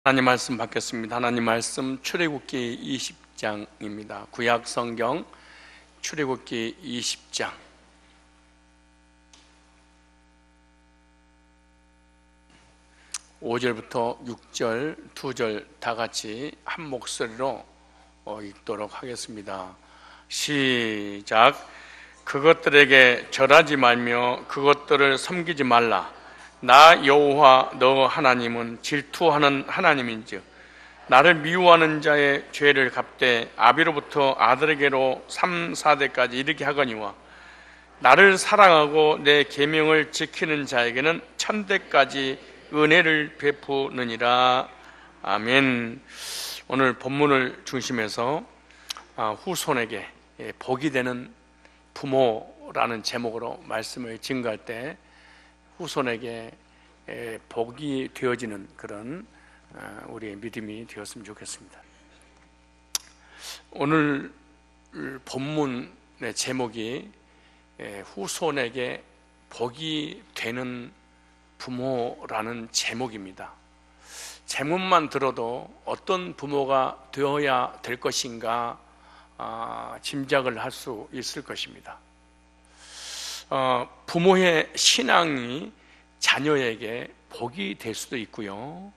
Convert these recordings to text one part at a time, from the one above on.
하나님 말씀 받겠습니다. 하나님 말씀 출애굽기 20장입니다. 구약 성경 출애굽기 20장. (5절부터) 6절, 2절 다 같이 한 목소리로 읽도록 하겠습니다. 시작. 그것들에게 절하지 말며 그것들을 섬기지 말라. 나 여호와 너 하나님은 질투하는 하나님인즉 나를 미워하는 자의 죄를 갚되 아비로부터 아들에게로 3, 4대까지 이르게 하거니와 나를 사랑하고 내 계명을 지키는 자에게는 1000대까지 은혜를 베푸느니라. 아멘. 오늘 본문을 중심해서 후손에게 복이 되는 부모라는 제목으로 말씀을 증거할 때 후손에게 복이 되어지는 그런 우리의 믿음이 되었으면 좋겠습니다. 오늘 본문의 제목이 후손에게 복이 되는 부모라는 제목입니다. 제목만 들어도 어떤 부모가 되어야 될 것인가 짐작을 할 수 있을 것입니다. 부모의 신앙이 자녀에게 복이 될 수도 있고요,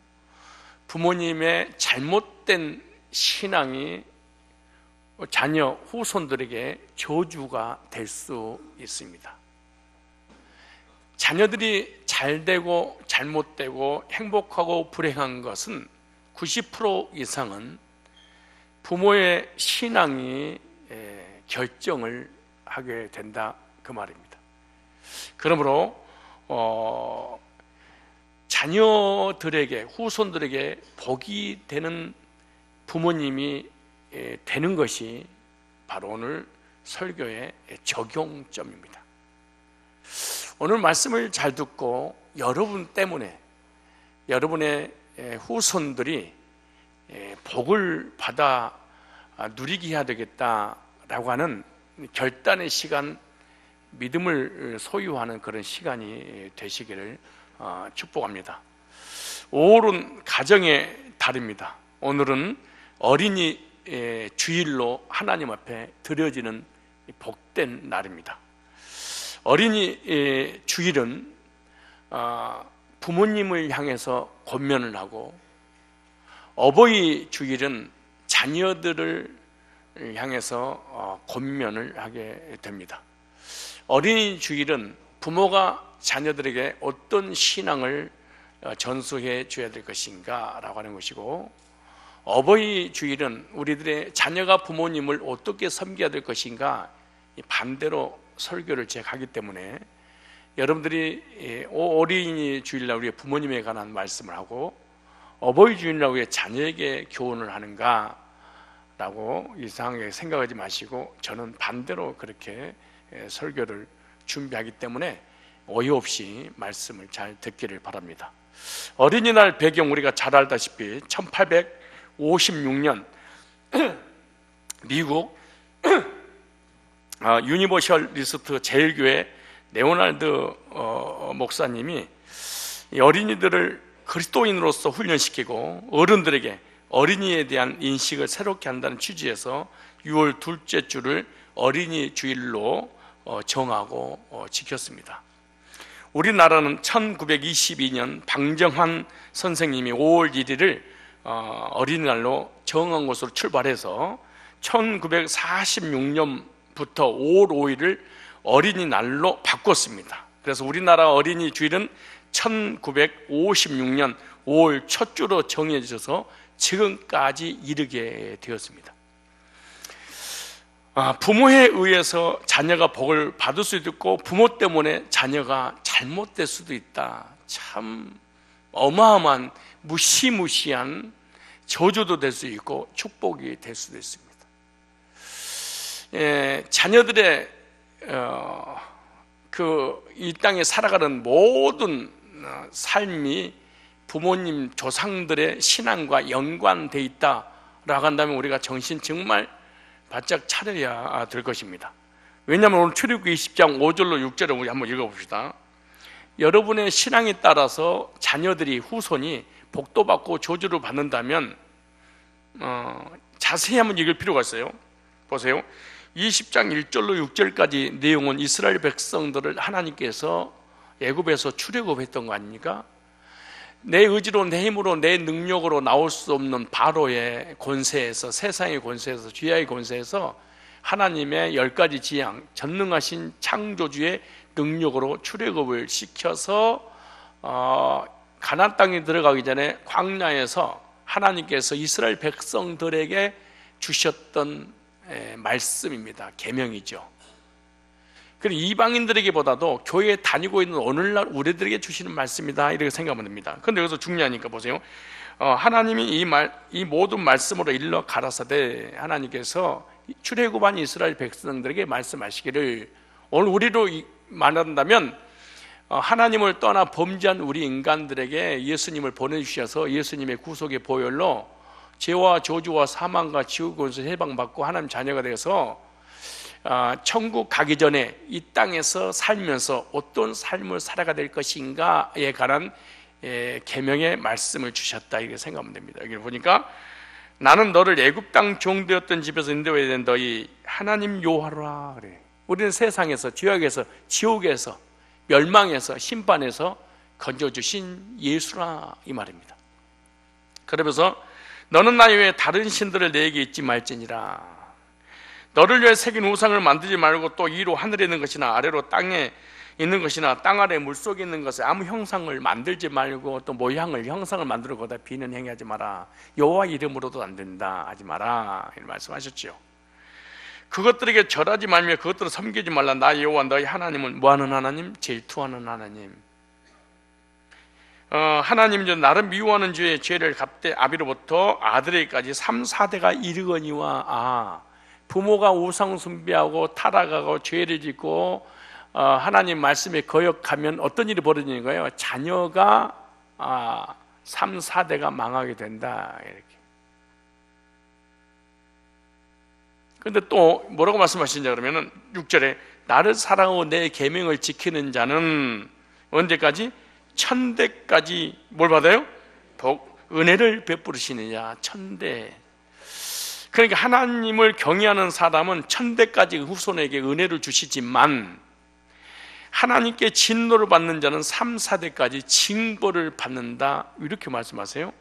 부모님의 잘못된 신앙이 자녀 후손들에게 저주가 될 수 있습니다. 자녀들이 잘되고 잘못되고 행복하고 불행한 것은 90% 이상은 부모의 신앙이 결정을 하게 된다, 그 말입니다. 그러므로 자녀들에게, 후손들에게 복이 되는 부모님이 되는 것이 바로 오늘 설교의 적용점입니다. 오늘 말씀을 잘 듣고 여러분 때문에 여러분의 후손들이 복을 받아 누리게 해야 되겠다라고 하는 결단의 시간, 믿음을 소유하는 그런 시간이 되시기를 축복합니다. 5월은 가정의 달입니다. 오늘은 어린이 주일로 하나님 앞에 드려지는 복된 날입니다. 어린이 주일은 부모님을 향해서 권면을 하고, 어버이 주일은 자녀들을 향해서 권면을 하게 됩니다. 어린이 주일은 부모가 자녀들에게 어떤 신앙을 전수해 줘야 될 것인가 라고 하는 것이고, 어버이 주일은 우리들의 자녀가 부모님을 어떻게 섬겨야 될 것인가 반대로 설교를 제가 하기 때문에 여러분들이 어린이 주일날 우리의 부모님에 관한 말씀을 하고 어버이 주일날 우리의 자녀에게 교훈을 하는가 라고 이상하게 생각하지 마시고, 저는 반대로 그렇게 설교를 준비하기 때문에 어이없이 말씀을 잘 듣기를 바랍니다. 어린이날 배경 우리가 잘 알다시피 1856년 미국 유니버셜리스트 제일교회 레오날드 목사님이 어린이들을 그리스도인으로서 훈련시키고 어른들에게 어린이에 대한 인식을 새롭게 한다는 취지에서 6월 둘째 주를 어린이 주일로 정하고 지켰습니다. 우리나라는 1922년 방정환 선생님이 5월 1일을 어린이날로 정한 것으로 출발해서 1946년부터 5월 5일을 어린이날로 바꿨습니다. 그래서 우리나라 어린이 주일은 1956년 5월 첫 주로 정해져서 지금까지 이르게 되었습니다. 부모에 의해서 자녀가 복을 받을 수도 있고, 부모 때문에 자녀가 잘못될 수도 있다. 참 어마어마한 무시무시한 저주도 될 수 있고 축복이 될 수도 있습니다. 자녀들의 이 땅에 살아가는 모든 삶이 부모님 조상들의 신앙과 연관되어 있다라고 한다면 우리가 정신 정말 바짝 차려야 될 것입니다. 왜냐하면 오늘 출애굽기 20장 5절로 6절을 우리 한번 읽어봅시다. 여러분의 신앙에 따라서 자녀들이, 후손이 복도 받고 저주를 받는다면 자세히 한번 읽을 필요가 있어요. 보세요. 20장 1절로 6절까지 내용은 이스라엘 백성들을 하나님께서 애굽에서 출애굽했던 거 아닙니까? 내 의지로, 내 힘으로, 내 능력으로 나올 수 없는 바로의 권세에서, 세상의 권세에서, 죄의 권세에서 하나님의 10가지 지향, 전능하신 창조주의 능력으로 출애굽을 시켜서 가나안 땅에 들어가기 전에 광야에서 하나님께서 이스라엘 백성들에게 주셨던 말씀입니다. 계명이죠. 그리고 이방인들에게보다도 교회에 다니고 있는 오늘날 우리들에게 주시는 말씀이다, 이렇게 생각하면 됩니다. 그런데 여기서 중요하니까 보세요. 하나님이 이 모든 말씀으로 일러 가라사대, 하나님께서 출애굽한 이스라엘 백성들에게 말씀하시기를, 오늘 우리로 말한다면 하나님을 떠나 범죄한 우리 인간들에게 예수님을 보내주셔서 예수님의 구속의 보혈로 죄와 저주와 사망과 지옥에서 해방받고 하나님 자녀가 되어서 천국 가기 전에 이 땅에서 살면서 어떤 삶을 살아가 될 것인가에 관한 계명의 말씀을 주셨다, 이렇게 생각하면 됩니다. 여기 보니까 나는 너를 애굽 땅 종되었던 집에서 인도해야 된 너희 하나님 여호와라 그래. 우리는 세상에서, 죄악에서, 지옥에서, 멸망에서, 심판에서 건져주신 예수라, 이 말입니다. 그러면서 너는 나 외에 다른 신들을 내게 잊지 말지니라. 너를 위해 새긴 우상을 만들지 말고 또 위로 하늘에 있는 것이나 아래로 땅에 있는 것이나 땅 아래 물속에 있는 것에 아무 형상을 만들지 말고 또 모양을, 형상을 만들어 거다 비는 행하지 마라. 여호와 이름으로도 안 된다 하지 마라, 이렇게 말씀하셨죠. 그것들에게 절하지 말며 그것들을 섬기지 말라. 나 여호와 너희 하나님은 뭐하는 하나님? 질투하는 하나님. 하나님 나를 미워하는 죄의 죄를 갚되 아비로부터 아들에게까지 3, 4대가 이르거니와. 부모가 우상 숭배하고 타락하고 죄를 짓고 하나님 말씀에 거역하면 어떤 일이 벌어지는 거예요? 자녀가 3, 4대가 망하게 된다, 이렇게. 근데 또 뭐라고 말씀하시냐 그러면은 6절에 나를 사랑하고 내 계명을 지키는 자는 언제까지? 천대까지 뭘 받아요? 은혜를 베푸시느냐. 천대. 그러니까 하나님을 경외하는 사람은 천대까지 후손에게 은혜를 주시지만 하나님께 진노를 받는 자는 3, 4대까지 징벌을 받는다, 이렇게 말씀하세요.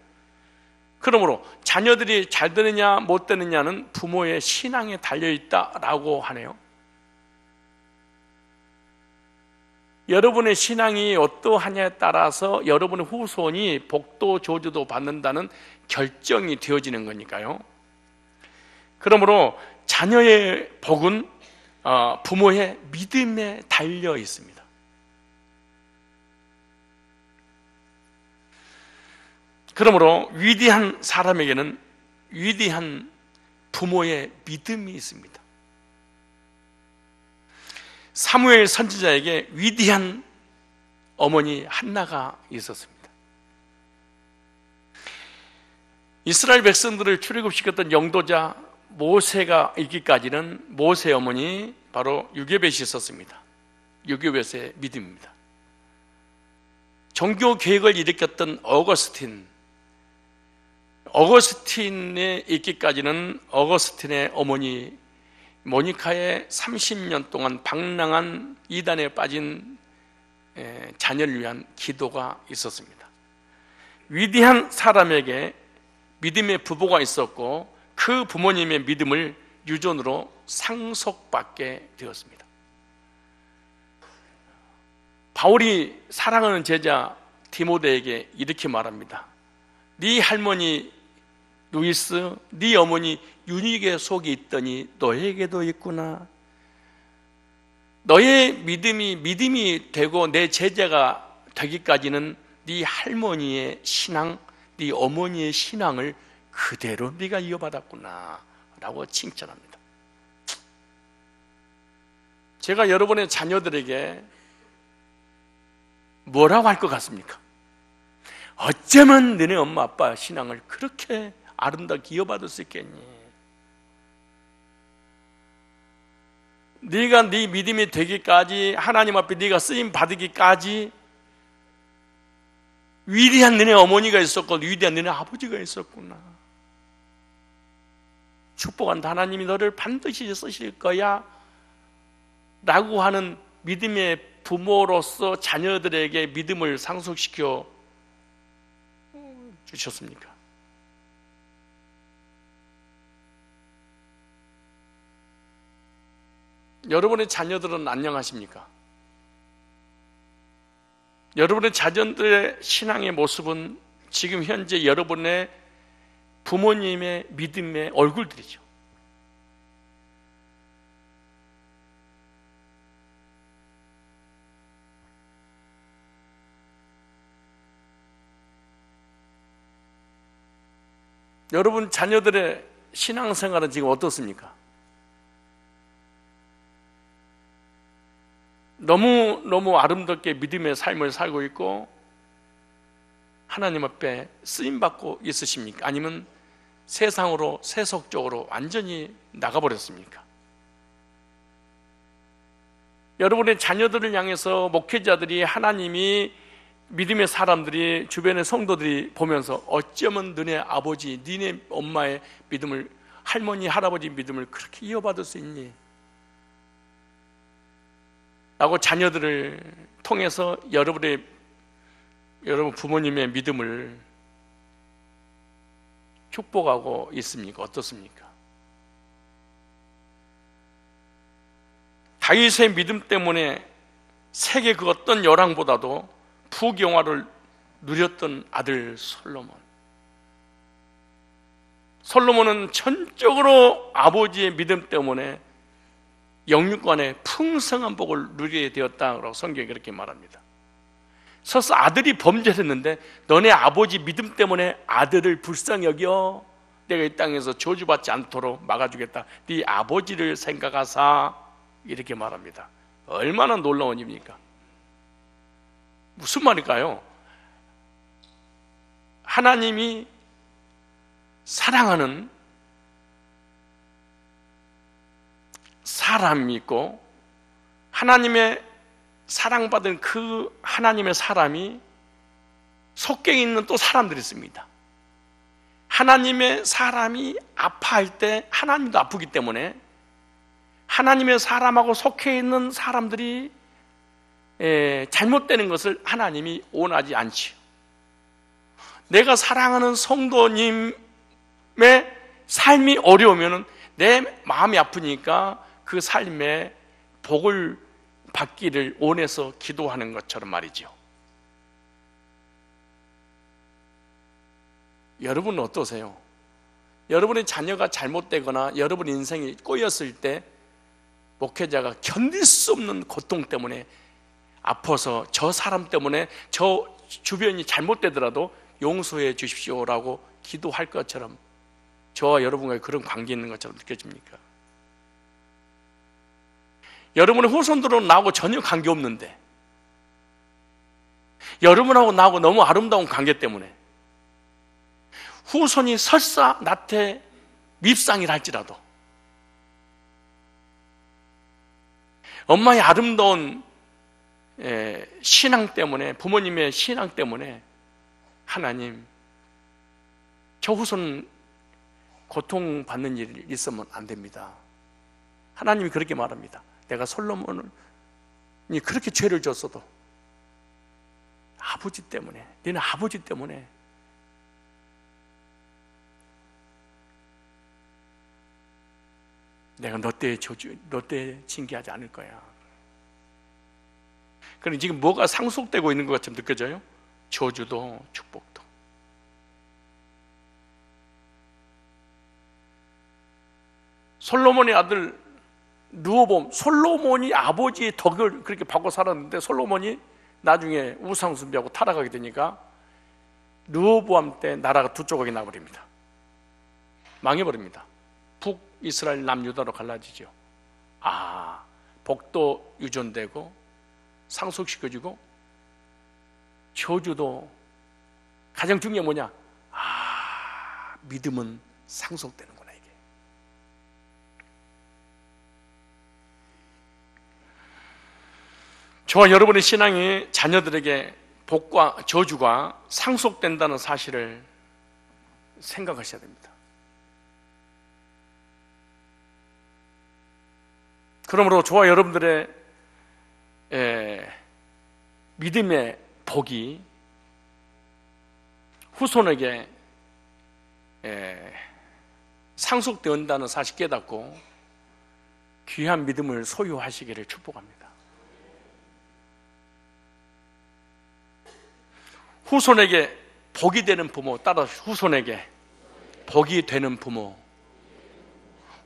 그러므로 자녀들이 잘 되느냐 못 되느냐는 부모의 신앙에 달려있다라고 하네요. 여러분의 신앙이 어떠하냐에 따라서 여러분의 후손이 복도 저주도 받는다는 결정이 되어지는 거니까요. 그러므로 자녀의 복은 부모의 믿음에 달려 있습니다. 그러므로 위대한 사람에게는 위대한 부모의 믿음이 있습니다. 사무엘 선지자에게 위대한 어머니 한나가 있었습니다. 이스라엘 백성들을 출애굽시켰던 영도자 모세가 있기까지는 모세 어머니 바로 유게벳이 있었습니다. 유게벳의 믿음입니다. 종교 개혁을 일으켰던 어거스틴에 있기까지는 어거스틴의 어머니 모니카의 30년 동안 방랑한 이단에 빠진 자녀를 위한 기도가 있었습니다. 위대한 사람에게 믿음의 부모가 있었고 그 부모님의 믿음을 유전으로 상속받게 되었습니다. 바울이 사랑하는 제자 디모데에게 이렇게 말합니다. 네 할머니 루이스, 네 어머니 유니게 속이 있더니 너에게도 있구나. 너의 믿음이 되고 내 제자가 되기까지는 네 할머니의 신앙, 네 어머니의 신앙을 그대로 네가 이어받았구나 라고 칭찬합니다. 제가 여러분의 자녀들에게 뭐라고 할 것 같습니까? 어쩌면 너네 엄마 아빠 신앙을 그렇게 아름답게 이어받을 수 있겠니? 네가 네 믿음이 되기까지, 하나님 앞에 네가 쓰임 받으기까지 위대한 너네 어머니가 있었고 위대한 너네 아버지가 있었구나. 축복한다. 하나님이 너를 반드시 쓰실 거야 라고 하는 믿음의 부모로서 자녀들에게 믿음을 상속시켜 주셨습니까? 여러분의 자녀들은 안녕하십니까? 여러분의 자녀들의 신앙의 모습은 지금 현재 여러분의 부모님의 믿음의 얼굴들이죠. 여러분 자녀들의 신앙생활은 지금 어떻습니까? 너무 아름답게 믿음의 삶을 살고 있고 하나님 앞에 쓰임받고 있으십니까? 아니면 세상으로 세속적으로 완전히 나가버렸습니까? 여러분의 자녀들을 향해서 목회자들이, 하나님이, 믿음의 사람들이, 주변의 성도들이 보면서 어쩌면 너네 아버지, 너네 엄마의 믿음을, 할머니, 할아버지 믿음을 그렇게 이어받을 수 있니? 라고 자녀들을 통해서 여러분 부모님의 믿음을 축복하고 있습니까? 어떻습니까? 다윗의 믿음 때문에 세계 그 어떤 열왕보다도 부경화를 누렸던 아들 솔로몬은 전적으로 아버지의 믿음 때문에 영육간의 풍성한 복을 누리게 되었다고 성경이 그렇게 말합니다. 서서 아들이 범죄를 했는데 너네 아버지 믿음 때문에 아들을 불쌍히 여겨 내가 이 땅에서 저주받지 않도록 막아주겠다. 네 아버지를 생각하사, 이렇게 말합니다. 얼마나 놀라운 일입니까? 무슨 말일까요? 하나님이 사랑하는 사람이 있고 하나님의 사랑받은 그 하나님의 사람이 속에 있는 또 사람들이 있습니다. 하나님의 사람이 아파할 때 하나님도 아프기 때문에 하나님의 사람하고 속해 있는 사람들이 잘못되는 것을 하나님이 원하지 않지요. 내가 사랑하는 성도님의 삶이 어려우면 내 마음이 아프니까 그 삶에 복을 받기를 원해서 기도하는 것처럼 말이죠. 여러분은 어떠세요? 여러분의 자녀가 잘못되거나 여러분 인생이 꼬였을 때 목회자가 견딜 수 없는 고통 때문에 아파서 저 사람 때문에 저 주변이 잘못되더라도 용서해 주십시오라고 기도할 것처럼 저와 여러분과 그런 관계 있는 것처럼 느껴집니까? 여러분의 후손들은 나하고 전혀 관계없는데 여러분하고 나하고 너무 아름다운 관계 때문에 후손이 설사 나한테 밉상이라 할지라도 엄마의 아름다운 신앙 때문에, 부모님의 신앙 때문에 하나님, 저 후손 고통받는 일이 있으면 안 됩니다. 하나님이 그렇게 말합니다. 내가 솔로몬이 그렇게 죄를 졌어도 아버지 때문에, 너는 아버지 때문에 내가 너 때 징계하지 않을 거야. 그럼 지금 뭐가 상속되고 있는 것 같이 느껴져요? 저주도 축복도. 솔로몬의 아들 르호보암, 솔로몬이 아버지의 덕을 그렇게 받고 살았는데 솔로몬이 나중에 우상숭배하고 타락하게 되니까 르호보암 때 나라가 두 조각이 나버립니다. 망해버립니다. 북이스라엘 남유다로 갈라지죠. 복도 유전되고 상속시켜주고 저주도 가장 중요한 게 뭐냐? 믿음은 상속되는구나. 이게 저와 여러분의 신앙이 자녀들에게 복과 저주가 상속된다는 사실을 생각하셔야 됩니다. 그러므로 저와 여러분들의 믿음의 복이 후손에게 상속된다는 사실 깨닫고 귀한 믿음을 소유하시기를 축복합니다. 후손에게 복이 되는 부모, 따라서 후손에게 복이 되는 부모.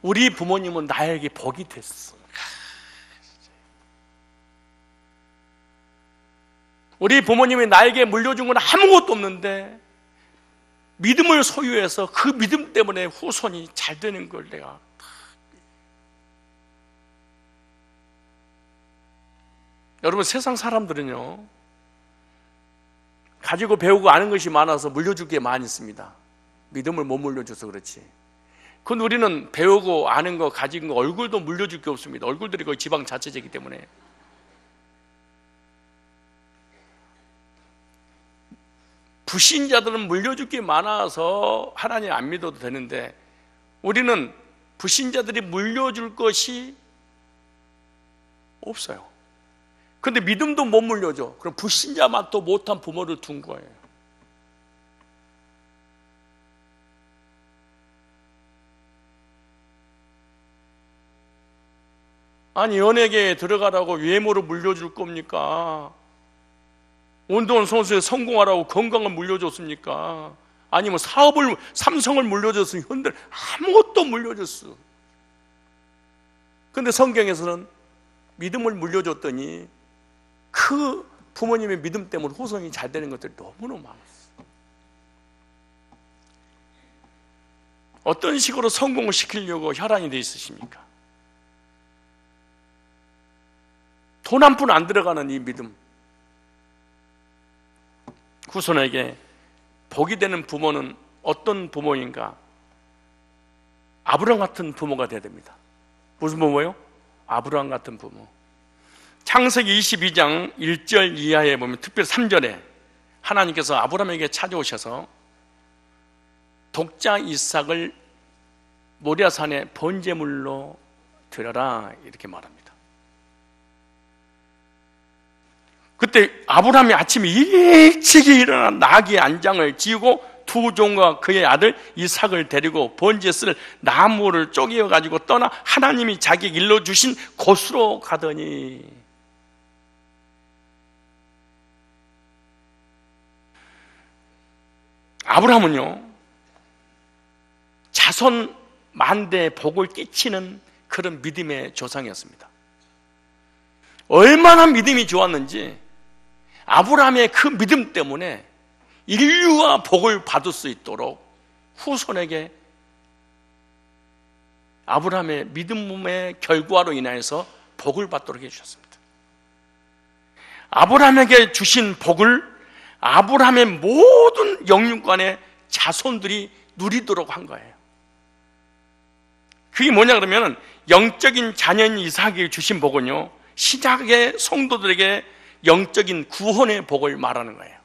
우리 부모님은 나에게 복이 됐어. 우리 부모님이 나에게 물려준 건 아무것도 없는데 믿음을 소유해서 그 믿음 때문에 후손이 잘 되는 걸 내가. 여러분, 세상 사람들은요, 가지고 배우고 아는 것이 많아서 물려줄 게 많이 있습니다. 믿음을 못 물려줘서 그렇지. 그건 우리는 배우고 아는 거, 가진 거, 얼굴도 물려줄 게 없습니다. 얼굴들이 거의 지방 자체이기 때문에. 불신자들은 물려줄 게 많아서 하나님 안 믿어도 되는데, 우리는 불신자들이 물려줄 것이 없어요. 근데 믿음도 못 물려줘. 그럼 불신자 맛도 못한 부모를 둔 거예요. 아니, 연예계에 들어가라고 외모를 물려줄 겁니까? 운동 선수에 성공하라고 건강을 물려줬습니까? 아니면 사업을, 삼성을 물려줬으니 현대 아무것도 물려줬어. 근데 성경에서는 믿음을 물려줬더니 그 부모님의 믿음 때문에 후손이 잘 되는 것들이 너무너무 많았어. 어떤 식으로 성공을 시키려고 혈안이 돼 있으십니까? 돈 한 푼 안 들어가는 이 믿음. 후손에게 복이 되는 부모는 어떤 부모인가? 아브라함 같은 부모가 되어야 됩니다. 무슨 부모요? 아브라함 같은 부모. 창세기 22장 1절 이하에 보면, 특별히 3절에 하나님께서 아브라함에게 찾아오셔서 독자 이삭을 모리아산에 번제물로 드려라 이렇게 말합니다. 그때 아브라함이 아침에 일찍이 일어나 나귀 안장을 지우고 두 종과 그의 아들 이삭을 데리고 번제에 쓸 나무를 쪼개어 가지고 떠나 하나님이 자기에게 일러주신 곳으로 가더니, 아브라함은요, 자손 만대에 복을 끼치는 그런 믿음의 조상이었습니다. 얼마나 믿음이 좋았는지 아브라함의 그 믿음 때문에 인류가 복을 받을 수 있도록 후손에게 아브라함의 믿음의 결과로 인하여서 복을 받도록 해주셨습니다. 아브라함에게 주신 복을 아브라함의 모든 영육간의 자손들이 누리도록 한 거예요. 그게 뭐냐 그러면, 영적인 자녀인 이삭에게 주신 복은요, 신약의 성도들에게 영적인 구원의 복을 말하는 거예요.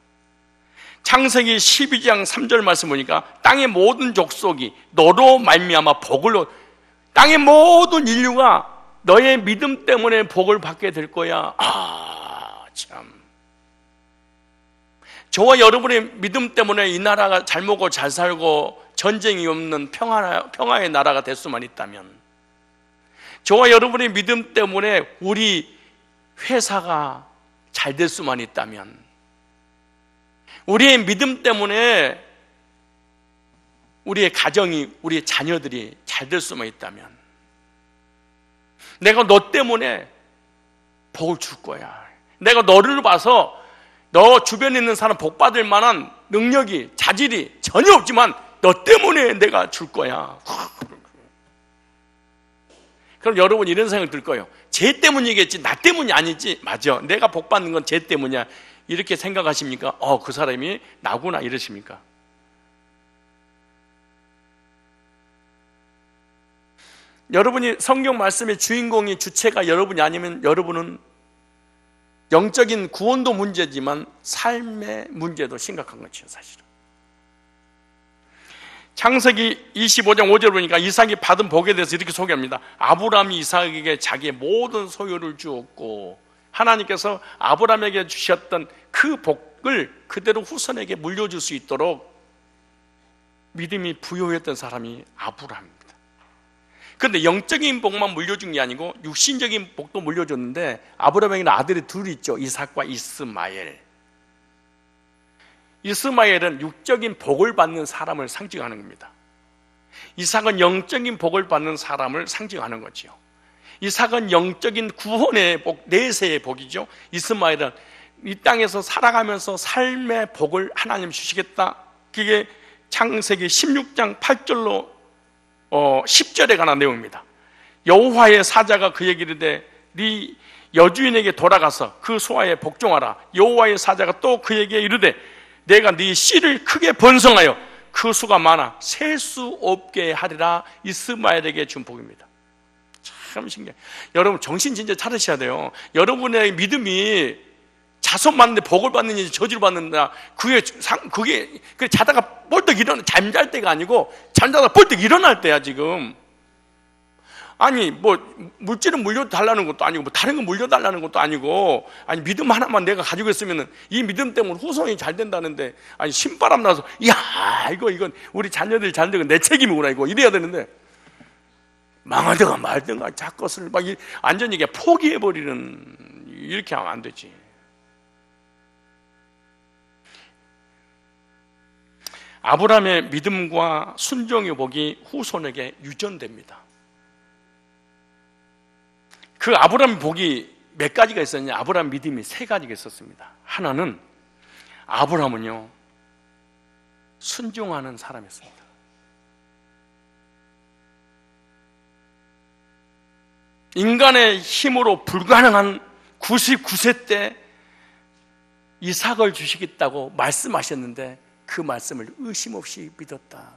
창세기 12장 3절 말씀 보니까 땅의 모든 족속이 너로 말미암아 복을, 땅의 모든 인류가 너의 믿음 때문에 복을 받게 될 거야. 참, 저와 여러분의 믿음 때문에 이 나라가 잘 먹고 잘 살고 전쟁이 없는 평화의 나라가 될 수만 있다면, 저와 여러분의 믿음 때문에 우리 회사가 잘 될 수만 있다면, 우리의 믿음 때문에 우리의 가정이, 우리의 자녀들이 잘 될 수만 있다면, 내가 너 때문에 복을 줄 거야. 내가 너를 봐서 너 주변에 있는 사람 복 받을 만한 능력이, 자질이 전혀 없지만 너 때문에 내가 줄 거야. 그럼 여러분 이런 생각 들 거예요. 쟤 때문이겠지, 나 때문이 아니지. 맞아, 내가 복 받는 건 쟤 때문이야. 이렇게 생각하십니까? 그 사람이 나구나 이러십니까? 여러분이 성경 말씀의 주인공이, 주체가 여러분이 아니면 여러분은 영적인 구원도 문제지만 삶의 문제도 심각한 거죠, 사실은. 창세기 25장 5절 보니까 이삭이 받은 복에 대해서 이렇게 소개합니다. 아브라함이 이삭에게 자기의 모든 소유를 주었고, 하나님께서 아브라함에게 주셨던 그 복을 그대로 후손에게 물려줄 수 있도록 믿음이 부여했던 사람이 아브라함입니다. 그런데 영적인 복만 물려준 게 아니고 육신적인 복도 물려줬는데, 아브라함에게는 아들이 둘이 있죠. 이삭과 이스마엘. 이스마엘은 육적인 복을 받는 사람을 상징하는 겁니다. 이삭은 영적인 복을 받는 사람을 상징하는 거죠. 이삭은 영적인 구원의 복, 내세의 복이죠. 이스마엘은 이 땅에서 살아가면서 삶의 복을 하나님 주시겠다. 그게 창세기 16장 8절로 10절에 관한 내용입니다. 여호와의 사자가 그에게 이르되 네 여주인에게 돌아가서 그 소아에 복종하라. 여호와의 사자가 또 그에게 이르되 내가 네 씨를 크게 번성하여 그 수가 많아 셀 수 없게 하리라. 이스마엘에게 준 복입니다. 참 신기해요. 여러분 정신 진짜 차리셔야 돼요. 여러분의 믿음이 자손 받는데 복을 받느냐 저주를 받는다, 그게 자다가 벌떡 일어나, 잠잘 때가 아니고 잠자다가 벌떡 일어날 때야 지금. 아니 뭐 물질은 물려달라는 것도 아니고 뭐 다른 건 물려달라는 것도 아니고, 아니 믿음 하나만 내가 가지고 있으면 이 믿음 때문에 후손이 잘 된다는데, 아니 신바람 나서 야 이건 우리 자녀들이 잘 되고 내 책임이구나 이거 이래야 되는데, 망하든가 말든가 자것을 막 완전히 포기해버리는, 이렇게 하면 안 되지. 아브라함의 믿음과 순종의 복이 후손에게 유전됩니다. 그 아브라함의 복이 몇 가지가 있었냐? 아브라함 믿음이 세 가지가 있었습니다. 하나는, 아브라함은요 순종하는 사람이었습니다. 인간의 힘으로 불가능한 99세 때 이삭을 주시겠다고 말씀하셨는데 그 말씀을 의심 없이 믿었다.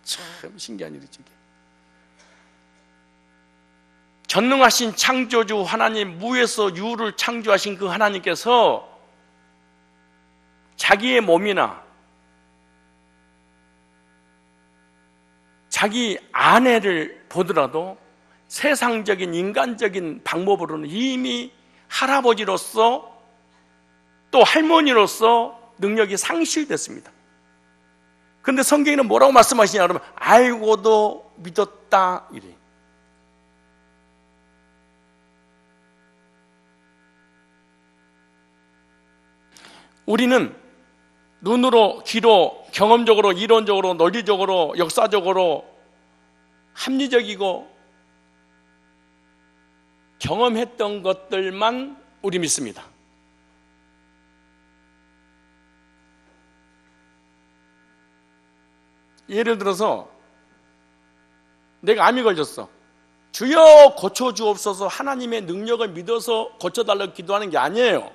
참 신기한 일이죠. 전능하신 창조주 하나님, 무에서 유를 창조하신 그 하나님께서 자기의 몸이나 자기 아내를 보더라도 세상적인 인간적인 방법으로는 이미 할아버지로서 또 할머니로서 능력이 상실됐습니다. 그런데 성경에는 뭐라고 말씀하시냐 그러면 알고도 믿었다 이래. 우리는 눈으로, 귀로, 경험적으로, 이론적으로, 논리적으로, 역사적으로 합리적이고 경험했던 것들만 우리 믿습니다. 예를 들어서 내가 암이 걸렸어. 주여 고쳐주옵소서. 하나님의 능력을 믿어서 고쳐달라고 기도하는 게 아니에요.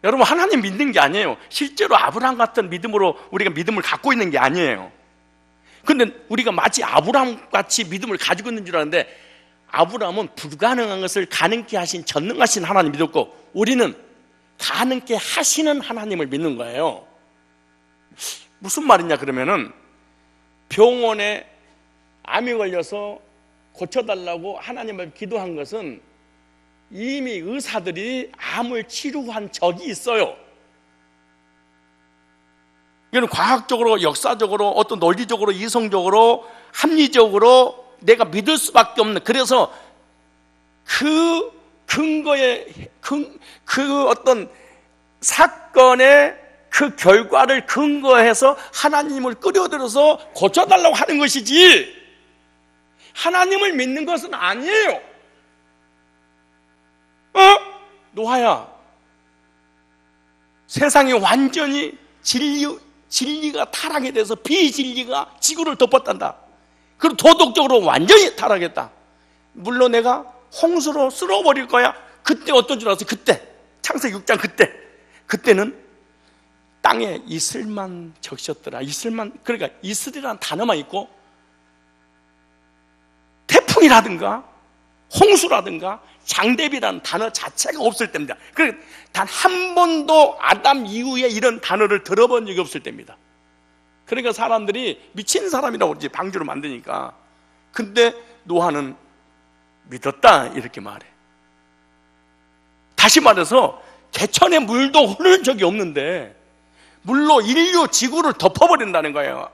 여러분, 하나님 믿는 게 아니에요. 실제로 아브라함 같은 믿음으로 우리가 믿음을 갖고 있는 게 아니에요. 근데 우리가 마치 아브라함 같이 믿음을 가지고 있는 줄 아는데, 아브라함은 불가능한 것을 가능케 하신 전능하신 하나님 믿었고, 우리는 가능케 하시는 하나님을 믿는 거예요. 무슨 말이냐 그러면은, 병원에 암이 걸려서 고쳐달라고 하나님을 기도한 것은 이미 의사들이 암을 치료한 적이 있어요. 이건 과학적으로, 역사적으로, 어떤 논리적으로, 이성적으로, 합리적으로 내가 믿을 수밖에 없는, 그래서 그 근거에, 그 어떤 사건의 그 결과를 근거해서 하나님을 끌어들여서 고쳐달라고 하는 것이지, 하나님을 믿는 것은 아니에요. 노아야, 세상이 완전히 진리가 타락에 대해서 비진리가 지구를 덮었단다. 그리고 도덕적으로 완전히 타락했다. 물론 내가 홍수로 쓸어버릴 거야. 그때 어떤 줄 알았어요? 그때 창세기 6장 그때는 땅에 이슬만 적셨더라. 이슬만, 그러니까 이슬이라는 단어만 있고 태풍이라든가 홍수라든가 장대비라는 단어 자체가 없을 때입니다. 단 한 번도 아담 이후에 이런 단어를 들어본 적이 없을 때입니다. 그러니까 사람들이 미친 사람이라고 그러지, 방주를 만드니까. 근데 노아는 믿었다 이렇게 말해. 다시 말해서 개천에 물도 흐르는 적이 없는데 물로 인류 지구를 덮어버린다는 거예요.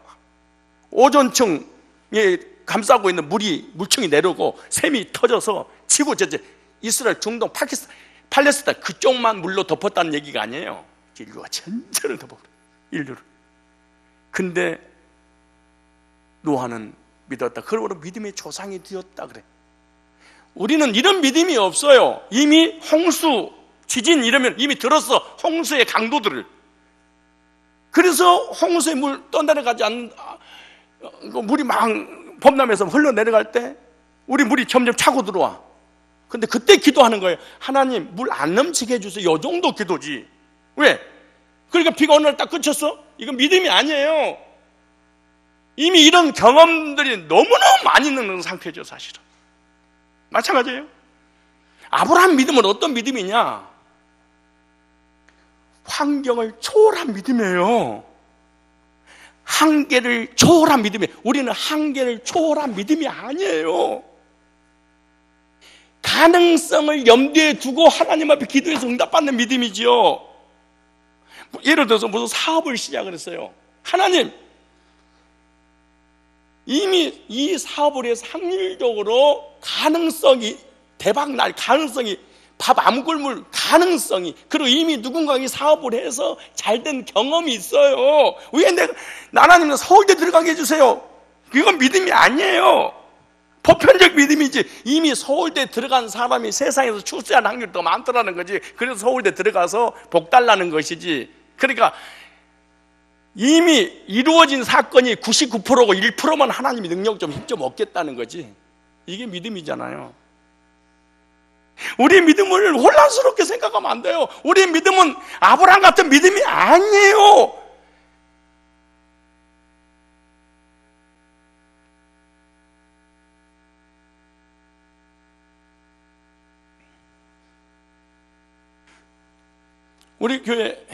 오존층에 감싸고 있는 물층이 내려오고 샘이 터져서 지구 전체, 이스라엘, 중동, 팔레스타인 그쪽만 물로 덮었다는 얘기가 아니에요. 인류가 전체를 덮어버려, 인류를. 근데 노아는 믿었다. 그러므로 믿음의 조상이 되었다 그래. 우리는 이런 믿음이 없어요. 이미 홍수, 지진 이러면 이미 들었어, 홍수의 강도들을. 그래서 홍수의 물 떠내려가지 않는, 물이 막 범람해서 흘러내려갈 때 우리 물이 점점 차고 들어와. 근데 그때 기도하는 거예요. 하나님, 물 안 넘치게 해주세요. 이 정도 기도지. 왜? 그러니까 비가 오늘 딱 그쳤어? 이건 믿음이 아니에요. 이미 이런 경험들이 너무너무 많이 있는 상태죠, 사실은. 마찬가지예요. 아브라함 믿음은 어떤 믿음이냐? 환경을 초월한 믿음이에요. 한계를 초월한 믿음이에요. 우리는 한계를 초월한 믿음이 아니에요. 가능성을 염두에 두고 하나님 앞에 기도해서 응답받는 믿음이지요. 예를 들어서 무슨 사업을 시작을 했어요. 하나님, 이미 이 사업을 해서 확률적으로 가능성이, 대박 날 가능성이, 밥 안 굶을 가능성이, 그리고 이미 누군가 이 사업을 해서 잘된 경험이 있어요. 왜 하나님은 서울대 들어가게 해주세요. 이건 믿음이 아니에요. 보편적 믿음이지. 이미 서울대 들어간 사람이 세상에서 출세할 확률이 더 많더라는 거지. 그래서 서울대 들어가서 복 달라는 것이지. 그러니까 이미 이루어진 사건이 99%고 1%만 하나님이 능력 좀 힘 좀 얻겠다는 거지. 이게 믿음이잖아요. 우리의 믿음을 혼란스럽게 생각하면 안 돼요. 우리의 믿음은 아브라함 같은 믿음이 아니에요. 우리 교회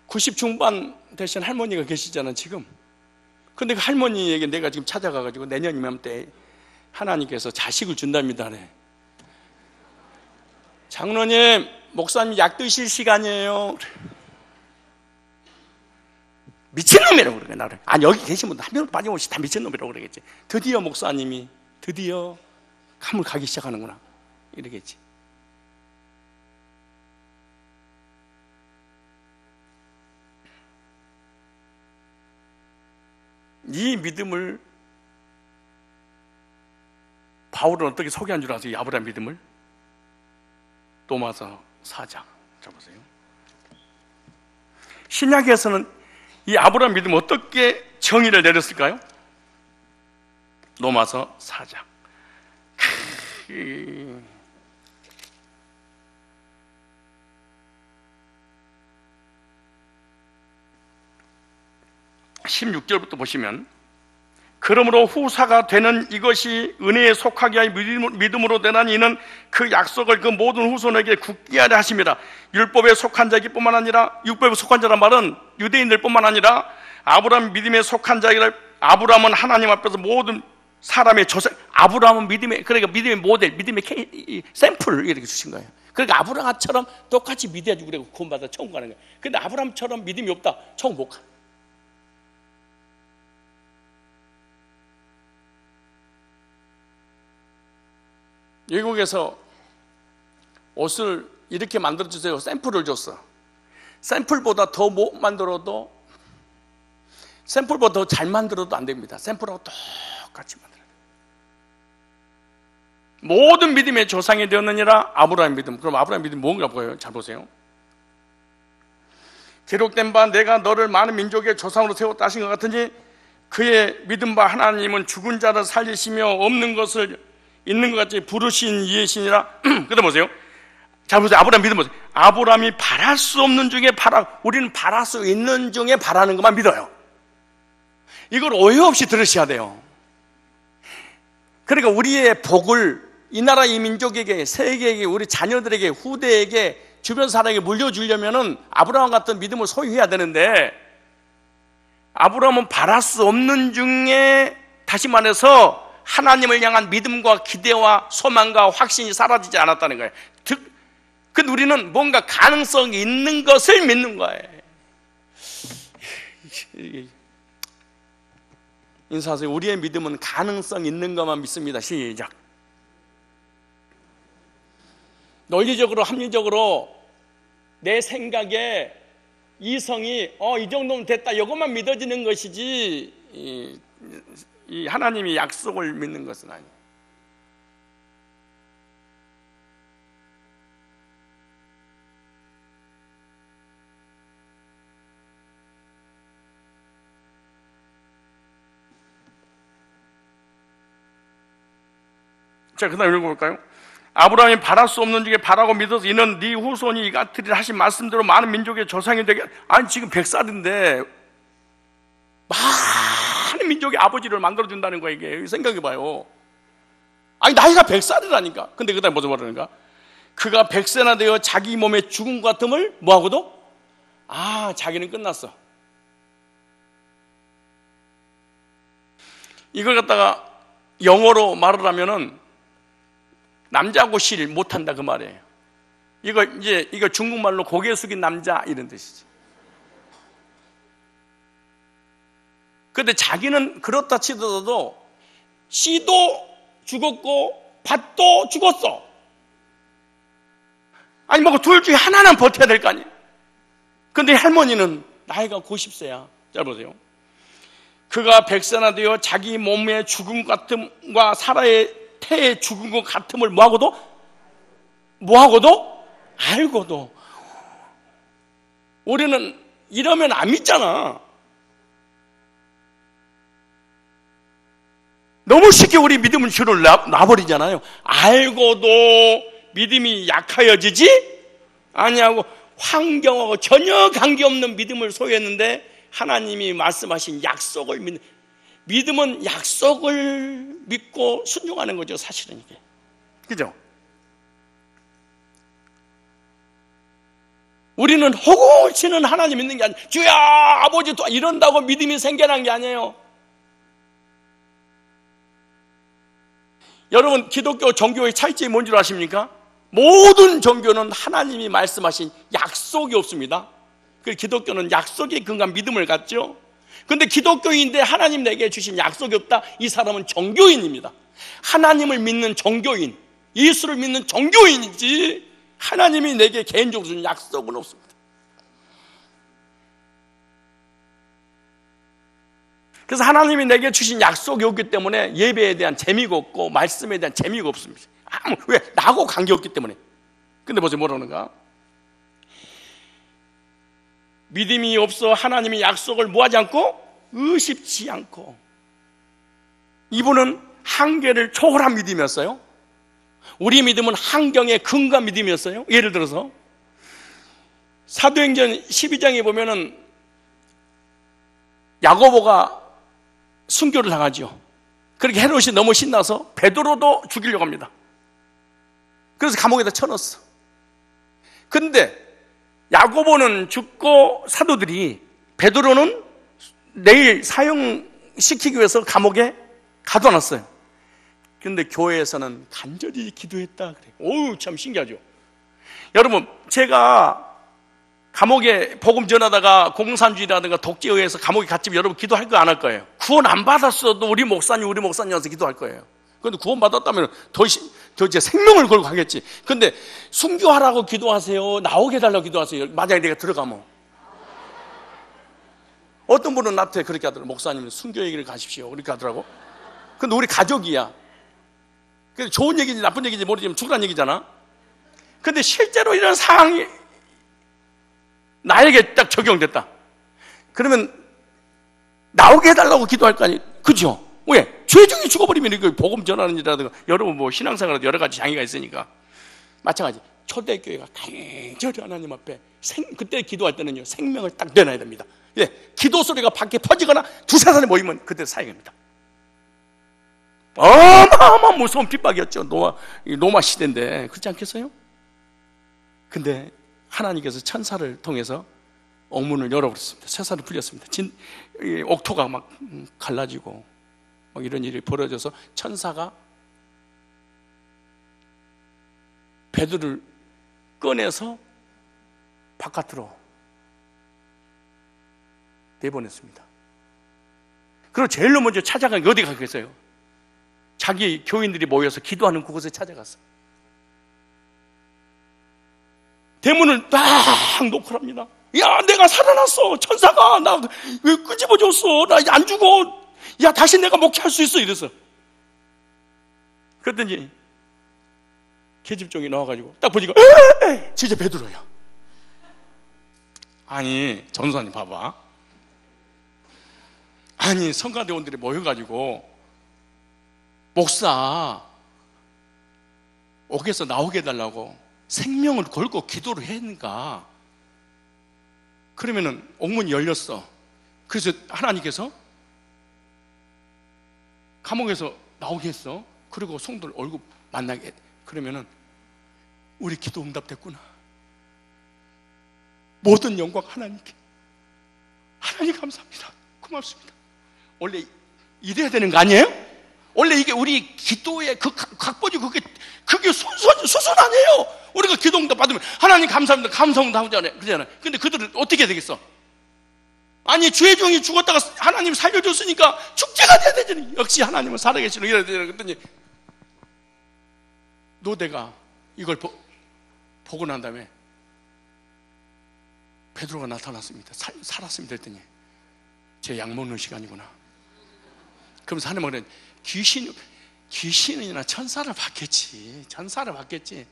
90 중반 되신 할머니가 계시잖아요, 지금. 근데 그 할머니에게 내가 지금 찾아가가지고 내년 이맘때 하나님께서 자식을 준답니다. 네. 장로님, 목사님 약 드실 시간이에요. 미친놈이라고 그러게, 나를. 아니, 여기 계신 분들 한 명도 빠짐없이 다 미친놈이라고 그러겠지. 드디어 목사님이 드디어 감을 가기 시작하는구나, 이러겠지. 이 믿음을 바울은 어떻게 소개한 줄 아세요? 이 아브라함 믿음을? 로마서 4장 잡으세요. 신약에서는 이 아브라함 믿음을 어떻게 정의를 내렸을까요? 로마서 4장. 16절부터 보시면, 그러므로 후사가 되는 이것이 은혜에 속하게 하여 믿음으로 되나니 이는 그 약속을 그 모든 후손에게 굳게 하려 하심이라. 율법에 속한 자이기 뿐만 아니라, 율법에 속한 자란 말은 유대인들 뿐만 아니라 아브라함 믿음에 속한 자이라. 아브라함은 하나님 앞에서 모든 사람의 조상, 아브라함은 믿음의, 그러니까 믿음의 모델, 믿음의 샘플을 이렇게 주신 거예요. 그러니까 아브라함처럼 똑같이 믿어야지 우리가 구원받아 천국 가는 거예요. 근데 아브라함처럼 믿음이 없다, 천국 못 가. 외국에서 옷을 이렇게 만들어주세요, 샘플을 줬어. 샘플보다 더 못 만들어도, 샘플보다 더 잘 만들어도 안 됩니다. 샘플하고 똑같이 만들어야 돼요. 모든 믿음의 조상이 되었느니라. 아브라함 믿음. 그럼 아브라함 믿음 뭔가 보여요? 잘 보세요. 기록된 바 내가 너를 많은 민족의 조상으로 세웠다 하신 것 같으니 그의 믿음 바 하나님은 죽은 자를 살리시며 없는 것을 있는 것 같이 부르신 이이시니라. 그다음 보세요. 잘 보세요. 아브라함 믿음 보세요. 아브라함이 바랄 수 없는 중에 우리는 바랄 수 있는 중에 바라는 것만 믿어요. 이걸 오해 없이 들으셔야 돼요. 그러니까 우리의 복을 이 나라 이 민족에게, 세계에게, 우리 자녀들에게, 후대에게, 주변 사람에게 물려주려면은 아브라함 같은 믿음을 소유해야 되는데, 아브라함은 바랄 수 없는 중에, 다시 말해서 하나님을 향한 믿음과 기대와 소망과 확신이 사라지지 않았다는 거예요. 근데 우리는 뭔가 가능성이 있는 것을 믿는 거예요. 인사하세요. 우리의 믿음은 가능성 있는 것만 믿습니다. 시작. 논리적으로, 합리적으로 내 생각에 이성이 이 정도면 됐다, 이것만 믿어지는 것이지 이 하나님이 약속을 믿는 것은 아니에요. 자, 그 다음 읽어볼까요? 아브라함이 바랄 수 없는 중에 바라고 믿어서 이는 네 후손이 이같으리라 하신 말씀대로 많은 민족의 조상이 되게. 아니 지금 100살인데 많은 민족의 아버지를 만들어준다는 거야. 이게 생각해봐요. 아니 나이가 100살이라니까. 근데 그 다음에 뭐죠? 그러는가? 그가 100세나 되어 자기 몸의 죽음 같음을 뭐하고도? 자기는 끝났어. 이걸 갖다가 영어로 말을 하면은 남자고 실 못한다 그 말이에요. 이거 중국말로 고개 숙인 남자 이런 뜻이지. 근데 자기는 그렇다 치더라도 씨도 죽었고 밭도 죽었어. 아니 뭐 둘 중에 하나는 버텨야 될 거 아니에요. 근데 할머니는 나이가 90세야. 잘 보세요. 그가 100세나 되어 자기 몸의 죽음 같음과 사라의 태의 죽은 것 같음을 뭐하고도 알고도. 우리는 이러면 안 믿잖아. 너무 쉽게 우리 믿음을 줄을 놔버리잖아요. 알고도 믿음이 약하여지지 아니하고 환경하고 전혀 관계없는 믿음을 소유했는데 하나님이 말씀하신 약속을 믿는. 믿음은 약속을 믿고 순종하는 거죠, 사실은 이게. 그죠? 우리는 허공을 치는 하나님 믿는 게 아니에요. 주야, 아버지, 또 이런다고 믿음이 생겨난 게 아니에요. 여러분, 기독교 종교의 차이점이 뭔 줄 아십니까? 모든 종교는 하나님이 말씀하신 약속이 없습니다. 그래서 기독교는 약속에 근거한 믿음을 갖죠. 근데 기독교인인데 하나님 내게 주신 약속이 없다? 이 사람은 종교인입니다. 하나님을 믿는 종교인, 예수를 믿는 종교인이지 하나님이 내게 개인적으로 주신 약속은 없습니다. 그래서 하나님이 내게 주신 약속이 없기 때문에 예배에 대한 재미가 없고 말씀에 대한 재미가 없습니다. 왜? 나하고 관계없기 때문에. 근데 뭐지 뭐라는가? 믿음이 없어 하나님의 약속을 뭐하지 않고? 의심치 않고. 이분은 한계를 초월한 믿음이었어요. 우리 믿음은 환경에 근거한 믿음이었어요. 예를 들어서 사도행전 12장에 보면은 야고보가 순교를 당하죠. 그렇게 헤롯이 너무 신나서 베드로도 죽이려고 합니다. 그래서 감옥에다 쳐넣었어. 근데 야고보는 죽고 사도들이, 베드로는 내일 사형시키기 위해서 감옥에 가둬놨어요. 그런데 교회에서는 간절히 기도했다 그래요. 오우, 참 신기하죠. 여러분, 제가 감옥에 복음 전하다가 공산주의라든가 독재에 의해서 감옥에 갇히면 여러분 기도할 거 안 할 거예요. 구원 안 받았어도 우리 목사님 와서 기도할 거예요. 그런데 구원 받았다면 더 이제 생명을 걸고 하겠지. 근데 순교하라고 기도하세요, 나오게 해달라고 기도하세요. 만약에 내가 들어가면. 어떤 분은 나한테 그렇게 하더라고. 목사님은 순교 얘기를 가십시오 그렇게 하더라고. 근데 우리 가족이야. 그래서 좋은 얘기인지 나쁜 얘기인지 모르지만 죽으란 얘기잖아. 근데 실제로 이런 상황이 나에게 딱 적용됐다. 그러면 나오게 해달라고 기도할 거 아니에요. 그죠? 왜? 죄 중에 죽어버리면 이거 복음 전하는 일이라든가, 여러분 뭐 신앙생활에도 여러 가지 장애가 있으니까. 마찬가지. 초대교회가 간절히 하나님 앞에 그때 기도할 때는요, 생명을 딱 내놔야 됩니다. 예, 기도 소리가 밖에 퍼지거나 두세 사람이 모이면 그때 사역입니다. 어마어마한 무서운 핍박이었죠. 로마 시대인데. 그렇지 않겠어요? 근데 하나님께서 천사를 통해서 옥문을 열어버렸습니다. 쇠사를 풀렸습니다. 옥토가 막 갈라지고 막 이런 일이 벌어져서 천사가 베드로를 꺼내서 바깥으로 내보냈습니다. 그리고 제일 먼저 찾아간 게 어디 가겠어요? 자기 교인들이 모여서 기도하는 그곳에 찾아갔어요. 대문을 딱 놓고랍니다. 야, 내가 살아났어. 천사가 나 왜 끄집어줬어. 나 안 죽어. 야, 다시 내가 목회할 수 있어. 이래서. 그랬더니 계집종이 나와가지고 딱 보니까 진짜 베드로야. 아니, 전도사님 봐봐. 아니, 성가대원들이 모여가지고 목사 옥에서 나오게 해달라고 생명을 걸고 기도를 했는가. 그러면은 옥문이 열렸어. 그래서 하나님께서 감옥에서 나오게 했어. 그리고 성도를 얼굴 만나게 했. 그러면은 우리 기도 응답됐구나. 모든 영광 하나님께. 하나님 감사합니다. 고맙습니다. 원래 이래야 되는 거 아니에요? 원래 이게 우리 기도의 그 각본이 그게 수순 아니에요. 우리가 기도 응답 받으면 하나님 감사합니다. 감사합니다 하잖아요. 그러잖아요. 근데 그들은 어떻게 되겠어? 아니, 주의 종이 죽었다가 하나님 살려줬으니까 축제가 돼야 되잖아요. 역시 하나님은 살아계시는 이래야 되잖아요. 그랬더니 노대가 이걸 보고 난 다음에 베드로가 나타났습니다. 살았습니다 했더니 제 약 먹는 시간이구나. 그러면서 하나님은 그래, 귀신이나 천사를 받겠지. 천사를 받겠지.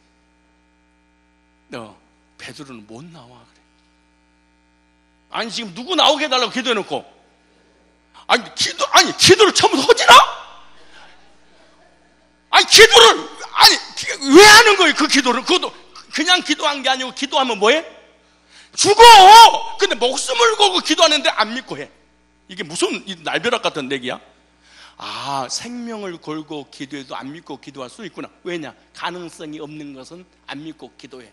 너 베드로는 못 나와 그래. 아니, 지금 누구 나오게 해달라고 기도해놓고 기도를 처음부터 허지나? 왜 하는 거예요? 그 기도를. 그것도 그냥 기도한 게 아니고 기도하면 뭐해? 죽어. 근데 목숨을 걸고 기도하는데 안 믿고 해. 이게 무슨 날벼락 같은 얘기야? 아, 생명을 걸고 기도해도 안 믿고 기도할 수 있구나. 왜냐? 가능성이 없는 것은 안 믿고 기도해.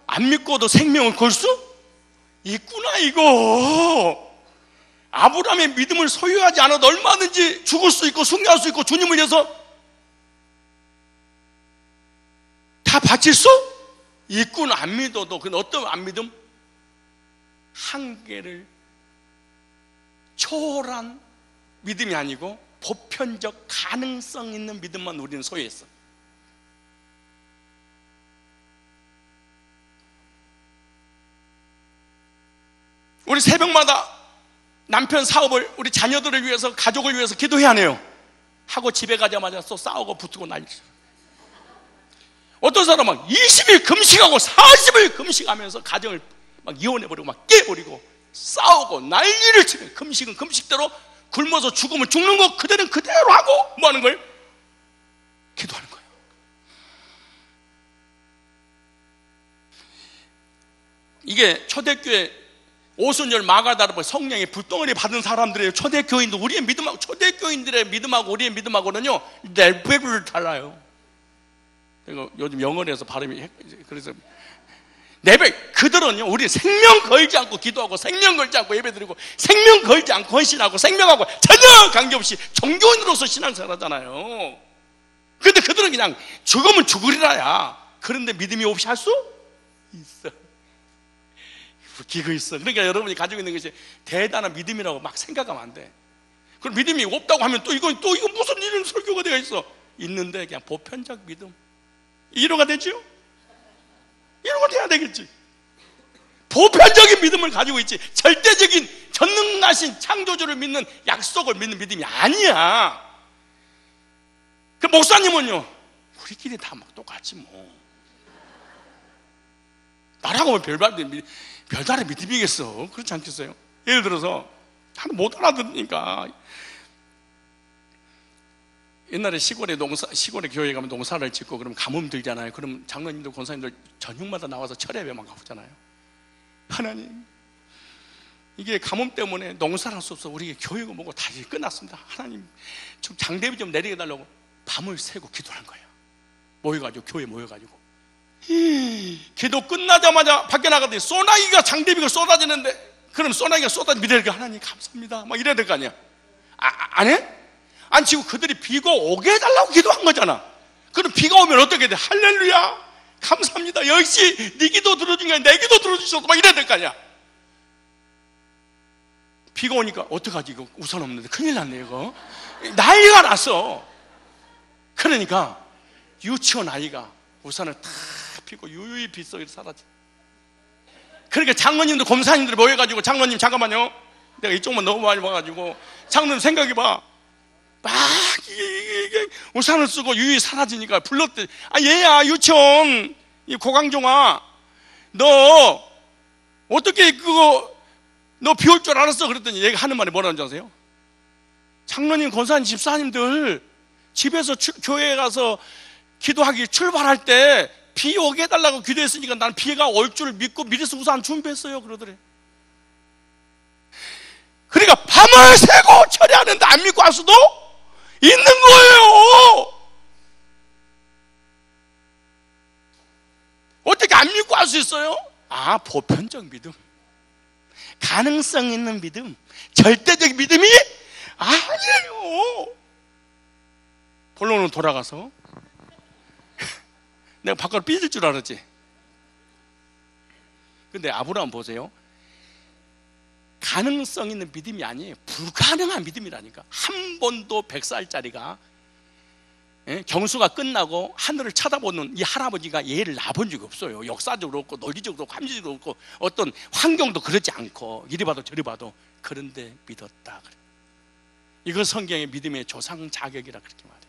안 믿고도 생명을 걸 수 있구나 이거. 아브라함의 믿음을 소유하지 않아도 얼마든지 죽을 수 있고 순교할 수 있고 주님을 위해서 다 바칠 수 있구나. 안 믿어도. 근데 어떤 안 믿음? 한계를 초월한 믿음이 아니고 보편적 가능성 있는 믿음만 우리는 소유했어. 우리 새벽마다 남편 사업을, 우리 자녀들을 위해서, 가족을 위해서 기도해야 하네요. 하고 집에 가자마자 또 싸우고 붙고 난리죠. 어떤 사람은 20일 금식하고 40일 금식하면서 가정을 막 이혼해버리고 막 깨버리고 싸우고 난리를 치면, 금식은 금식대로 굶어서 죽으면 죽는 거 그대로는 그대로 하고 뭐 하는 거예요? 기도하는 거예요. 이게 초대교회 오순절 마가다르보 성령의 불덩어리 받은 사람들이에요. 초대교인도 우리의 믿음하고, 초대교인들의 믿음하고 우리의 믿음하고는요 레벨이 달라요. 그리고 요즘 영어에서 발음이, 그래서 레벨, 그들은요 우리 생명 걸지 않고 기도하고 생명 걸지 않고 예배드리고 생명 걸지 않고 헌신하고 생명하고 전혀 관계없이 종교인으로서 신앙생활 하잖아요. 근데 그들은 그냥 죽으면 죽으리라야. 그런데 믿음이 없이 할 수 있어. 기고 있어. 그러니까 여러분이 가지고 있는 것이 대단한 믿음이라고 막 생각하면 안 돼. 그럼 믿음이 없다고 하면 또 이거 무슨 이런 설교가 되어 있어. 있는데 그냥 보편적 믿음. 이해가 되죠? 이해가 돼야 되겠지. 보편적인 믿음을 가지고 있지, 절대적인 전능하신 창조주를 믿는, 약속을 믿는 믿음이 아니야. 그 목사님은요, 우리끼리 다 똑같지 뭐. 나라고 하면 별다른 믿음이겠어. 그렇지 않겠어요? 예를 들어서 하나 못 알아듣으니까, 옛날에 시골에 교회 가면 농사를 짓고 그러면 가뭄 들잖아요. 그럼 장로님들, 권사님들 저녁마다 나와서 철야배만 가보잖아요. 하나님, 이게 가뭄 때문에 농사를 할 수 없어 우리 교육을 뭐고 다 이제 끝났습니다. 하나님 좀 장대비 좀 내리게 달라고 밤을 새고 기도한 거예요. 모여가지고, 교회 모여가지고. 기도 끝나자마자 밖에 나가더니 소나기가, 장대비가 쏟아지는데, 그럼 소나기가 쏟아지면 믿으니까 하나님 감사합니다 막 이래야 될 거 아니야. 안 해? 아니 지금 그들이 비가 오게 해달라고 기도한 거잖아. 그럼 비가 오면 어떻게 돼? 할렐루야 감사합니다, 역시 네 기도 들어주니까 내 기도 들어주셔서 막 이래야 될 거 아니야. 비가 오니까 어떡하지, 이거 우산 없는데 큰일 났네, 이거 난리가 났어. 그러니까 유치원 아이가 우산을 탁 피고 유유히 빗 속에 사라져. 그러니까 장로님들, 검사님들이 모여가지고, 장로님 잠깐만요, 내가 이쪽만 너무 많이 봐가지고, 장로님 생각해봐, 막 이게 우산을 쓰고 유유히 사라지니까 불렀대. 얘야 유치원 이 고강종아, 너 어떻게 그거 너 비 올 줄 알았어? 그랬더니 얘가 하는 말이 뭐라는지 아세요? 장로님, 권사님, 집사님들 집에서 교회에 가서 기도하기 출발할 때 비 오게 해달라고 기도했으니까 난 비가 올 줄 믿고 미리서 우산 준비했어요, 그러더래. 그러니까 밤을 새고 처리하는데 안 믿고 할 수도 있는 거예요. 어떻게 안 믿고 할 수 있어요? 보편적 믿음, 가능성 있는 믿음, 절대적 믿음이 아니에요. 본론으로 돌아가서, 내가 밖으로 삐질 줄 알았지. 근데 아브라함 보세요. 가능성 있는 믿음이 아니에요. 불가능한 믿음이라니까. 한 번도 100살짜리가 경수가 끝나고 하늘을 쳐다보는 이 할아버지가 얘를 낳아본 적이 없어요. 역사적으로 없고 논리적으로 없고 함지적으로 없고 어떤 환경도 그렇지 않고 이리 봐도 저리 봐도. 그런데 믿었다. 이거 성경의 믿음의 조상 자격이라 그렇게 말해요.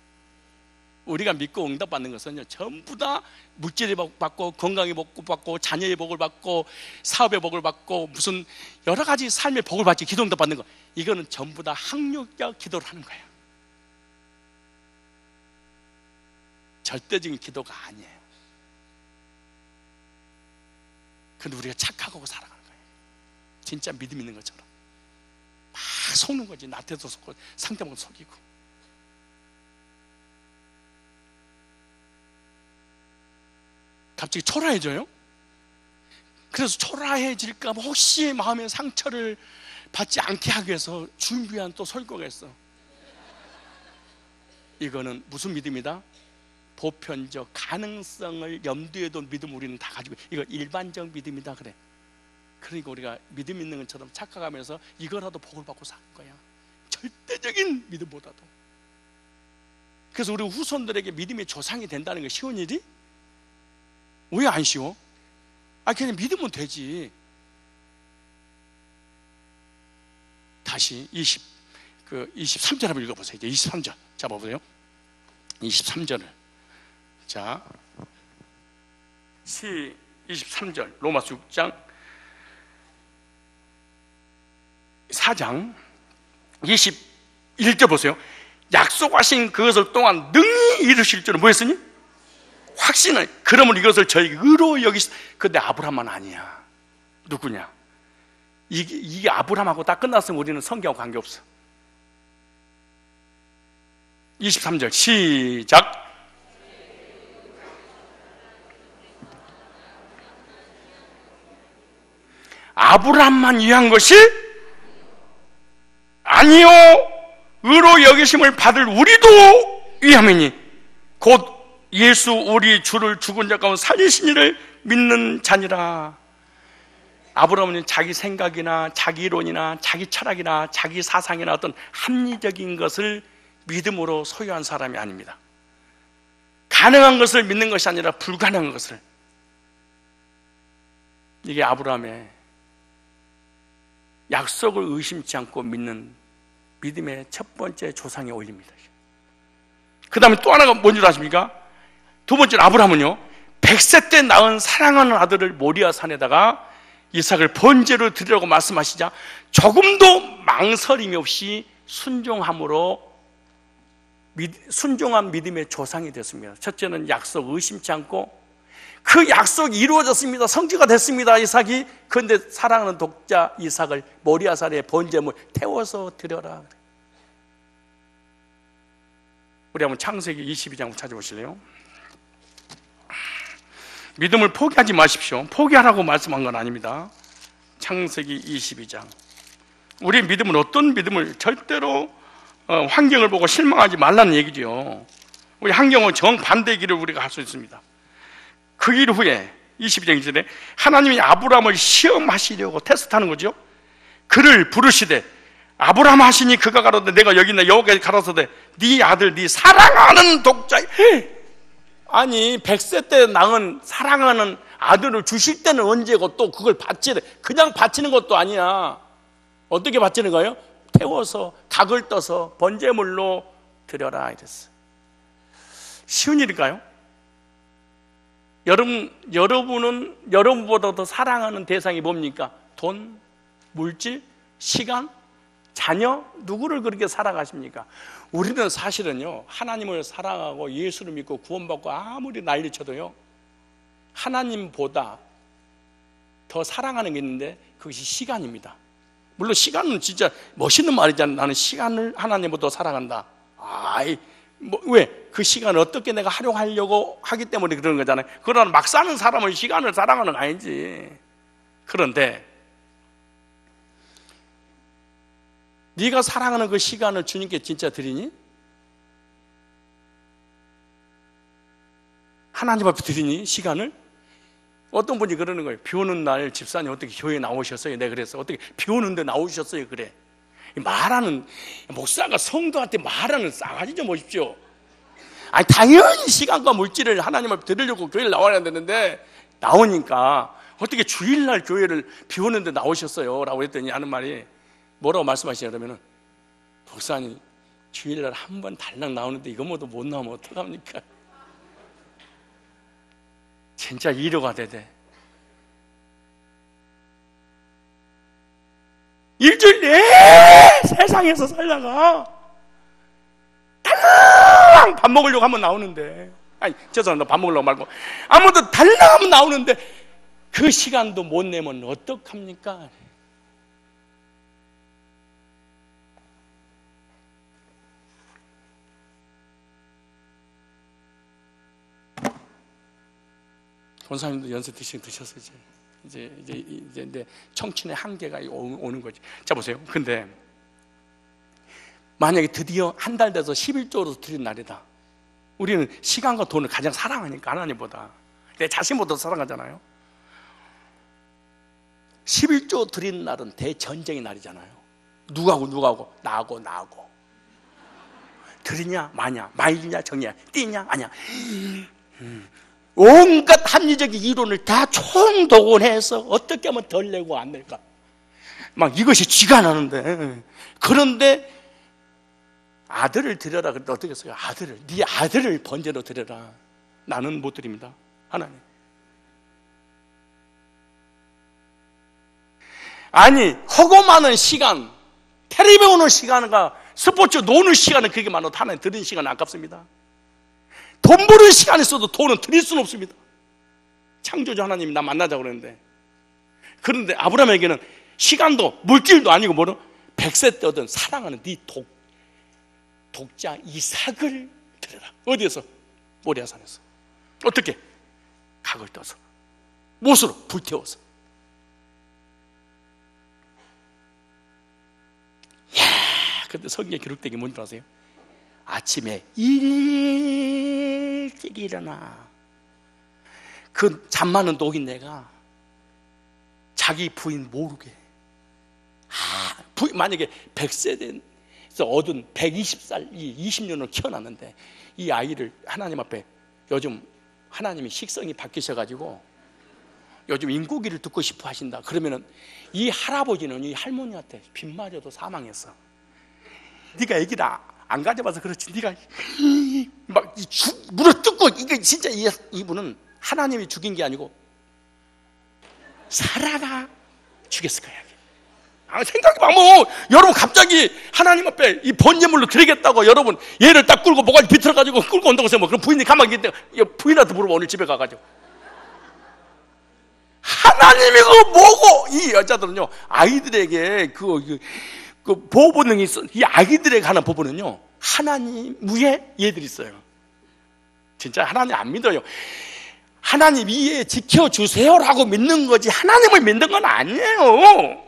우리가 믿고 응답받는 것은 전부 다 물질의 복 받고, 건강의 복 받고, 자녀의 복을 받고, 사업의 복을 받고, 무슨 여러 가지 삶의 복을 받지, 기도 응답 받는 거, 이거는 전부 다 항력적 기도를 하는 거예요. 절대적인 기도가 아니에요. 근데 우리가 착각하고 살아가는 거예요. 진짜 믿음 있는 것처럼 막 속는 거지. 나태도 속고 상대방도 속이고. 갑자기 초라해져요. 그래서 초라해질까 봐 혹시 마음의 상처를 받지 않게 하기 위해서 준비한 또 설교가 있어. 이거는 무슨 믿음이다? 보편적 가능성을 염두에 둔 믿음 우리는 다 가지고, 이거 일반적 믿음이다 그래. 그러니까 우리가 믿음 있는 것처럼 착각하면서 이거라도 복을 받고 사는 거야. 절대적인 믿음보다도. 그래서 우리 후손들에게 믿음의 조상이 된다는 게 쉬운 일이? 왜 안 쉬워? 그냥 믿으면 되지. 다시 23절 한번 읽어보세요. 이제 23절 잡아보세요. 23절을 자, 23절 로마서 6장 4장 21절 보세요. 약속하신 그것을 또한 능히 이루실 줄은 뭐 했으니? 확신을. 그러면 이것을 저희 의로 여기시. 근데 아브라함은 아니야. 누구냐? 이게 아브라함하고 다 끝났으면 우리는 성경하고 관계없어. 23절 시작. 아브라함만 위한 것이 아니요 의로 여기심을 받을 우리도 위함이니 곧 예수 우리 주를 죽은 자 가운데 살리신 이를 믿는 자니라. 아브라함은 자기 생각이나 자기 이론이나 자기 철학이나 자기 사상이나 어떤 합리적인 것을 믿음으로 소유한 사람이 아닙니다. 가능한 것을 믿는 것이 아니라 불가능한 것을. 이게 아브라함의 약속을 의심치 않고 믿는 믿음의 첫 번째 조상의 원리입니다. 그 다음에 또 하나가 뭔지 아십니까? 두 번째는 아브라함은요 100세 때 낳은 사랑하는 아들을 모리아 산에다가 이삭을 번제로 드리라고 말씀하시자 조금도 망설임이 없이 순종함으로 순종한 믿음의 조상이 됐습니다. 첫째는 약속 의심치 않고 그 약속이 이루어졌습니다. 성취가 됐습니다. 이삭이. 그런데 사랑하는 독자 이삭을 모리아산에 번제물 태워서 드려라. 우리 한번 창세기 22장 한번 찾아보실래요? 믿음을 포기하지 마십시오. 포기하라고 말씀한 건 아닙니다. 창세기 22장. 우리의 믿음은 어떤 믿음을 절대로 환경을 보고 실망하지 말라는 얘기죠. 우리 환경은 정반대의 길을 우리가 할 수 있습니다. 그 일 후에 22장 2절에 하나님이 아브라함을 시험하시려고 테스트하는 거죠. 그를 부르시되 아브라함 하시니 그가 가로되 내가 여기 있나 여호와께서 가라사대 네 아들 네 사랑하는 독자. 아니 100세 때 낳은 사랑하는 아들을 주실 때는 언제고 또 그걸 바치래. 그냥 바치는 것도 아니야. 어떻게 바치는 거예요? 태워서 닭을 떠서 번제물로 드려라 이랬어. 쉬운 일일까요? 여러분은 여러분보다 더 사랑하는 대상이 뭡니까? 돈, 물질, 시간, 자녀? 누구를 그렇게 사랑하십니까? 우리는 사실은요, 하나님을 사랑하고 예수를 믿고 구원받고 아무리 난리쳐도요, 하나님보다 더 사랑하는 게 있는데 그것이 시간입니다. 물론 시간은 진짜 멋있는 말이잖아요. 나는 시간을 하나님보다 더 사랑한다. 왜? 그 시간을 어떻게 내가 활용하려고 하기 때문에 그러는 거잖아요. 그러나 막 사는 사람은 시간을 사랑하는 거 아니지. 그런데 네가 사랑하는 그 시간을 주님께 진짜 드리니? 하나님 앞에 드리니? 시간을? 어떤 분이 그러는 거예요. 비 오는 날 집사님 어떻게 교회에 나오셨어요? 내가 그랬어. 어떻게 비 오는데 나오셨어요? 그래. 말하는 목사가 성도한테 말하는 싸가지 좀 보십시오. 아니 당연히 시간과 물질을 하나님 앞에 드리려고 교회를 나와야 되는데 나오니까 어떻게 주일날 교회를 비 오는데 나오셨어요? 라고 했더니 하는 말이 뭐라고 말씀하시냐 그러면은 목사님 주일날 한 번 달랑 나오는데 이거 모두 못 나오면 어떡합니까? 진짜 위로가 되대. 일주일 내내 세상에서 살다가 달랑 밥 먹으려고 하면 나오는데, 아니 죄송합니다, 밥 먹으려고 말고 아무도 달랑 하면 나오는데 그 시간도 못 내면 어떡합니까? 권사님도 연세 드셨어요. 이제 청춘의 한계가 오는 거지. 자 보세요. 근데 만약에 드디어 한 달 돼서 11조로 드린 날이다. 우리는 시간과 돈을 가장 사랑하니까 하나님보다 내 자신보다 사랑하잖아요. 11조 드린 날은 대전쟁의 날이잖아요. 누구하고 나하고 드리냐 마냐, 마이냐 정이냐, 띠냐 아냐, 온갖 합리적인 이론을 다 총동원해서 어떻게 하면 덜 내고 안 낼까, 막 이것이 쥐가 나는데, 그런데 아들을 드려라 그랬더니 어떻게 했어요? 네 아들을 번제로 드려라. 나는 못 드립니다. 하나님. 아니 허고 많은 시간, 텔레비 보는 시간과 스포츠 노는 시간은 그렇게 많아도 하나님 드리는 시간은 아깝습니다. 돈 버는 시간이 있어도 돈은 드릴 수는 없습니다. 창조주 하나님이 나 만나자고 그랬는데, 그런데 아브라함에게는 시간도 물질도 아니고 뭐로 100세 때 얻은 사랑하는 네 독자 이삭을 드려라. 어디에서? 모리아산에서. 어떻게? 각을 떠서, 못으로 불태워서. 근데 성경에 기록된 게 뭔지 아세요? 아침에 일찍 일어나 그 잠 많은 노인네가 자기 부인 모르게, 만약에 100세 돼서 얻은 120살 이 20년을 키워놨는데 이 아이를 하나님 앞에, 요즘 하나님이 식성이 바뀌셔가지고 요즘 인고기를 듣고 싶어 하신다. 그러면은 이 할아버지는 이 할머니한테 빗 맞아도 사망했어. 네가 애기를 안 가져봐서 그렇지, 네가 막 물어뜯고, 이게 진짜 이분은 하나님이 죽인 게 아니고 사라가 죽였을 거야. 생각해봐. 여러분 갑자기 하나님 앞에 이 번제물로 드리겠다고 여러분 얘를 딱 끌고 모가지 비틀어가지고 끌고 온다고 해서 그럼 부인이 가만히 있는데 부인한테 물어봐. 오늘 집에 가가지고 하나님이 그거 보고 이 여자들은요 아이들에게 그 보호 본능이 있어. 이 아이들에게 하는 보호는요 하나님 위에 얘들이 있어요. 진짜 하나님 안 믿어요. 하나님 위에 지켜주세요라고 믿는 거지 하나님을 믿는 건 아니에요.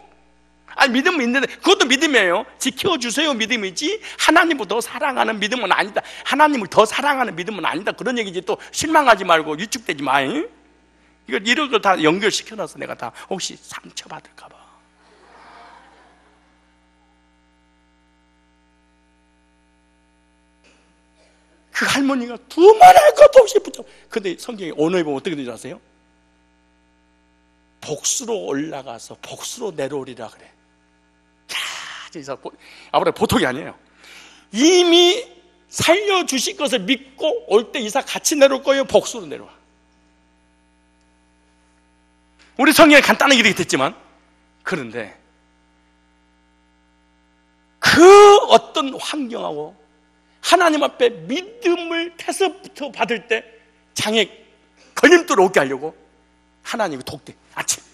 아니 믿으면 믿는데 그것도 믿음이에요. 지켜주세요 믿음이지 하나님을 더 사랑하는 믿음은 아니다. 하나님을 더 사랑하는 믿음은 아니다. 그런 얘기지. 또 실망하지 말고 위축되지 마. 이런 걸 다 연결시켜놔서 내가 다 혹시 상처받을까 봐. 그 할머니가 두말할 것도 없이 붙여. 근데 성경에 언어에 보면 어떻게 되는지 아세요? 복수로 올라가서 복수로 내려오리라 그래. 야, 진짜 아무래도 보통이 아니에요. 이미 살려주실 것을 믿고 올 때 이삭 같이 내려올 거예요? 복수로 내려와. 우리 성경에 간단하게 이렇게 됐지만, 그런데 그 어떤 환경하고 하나님 앞에 믿음을 테스트 받을 때 장애 걸림돌을 오게 하려고 하나님이 독대. 아침에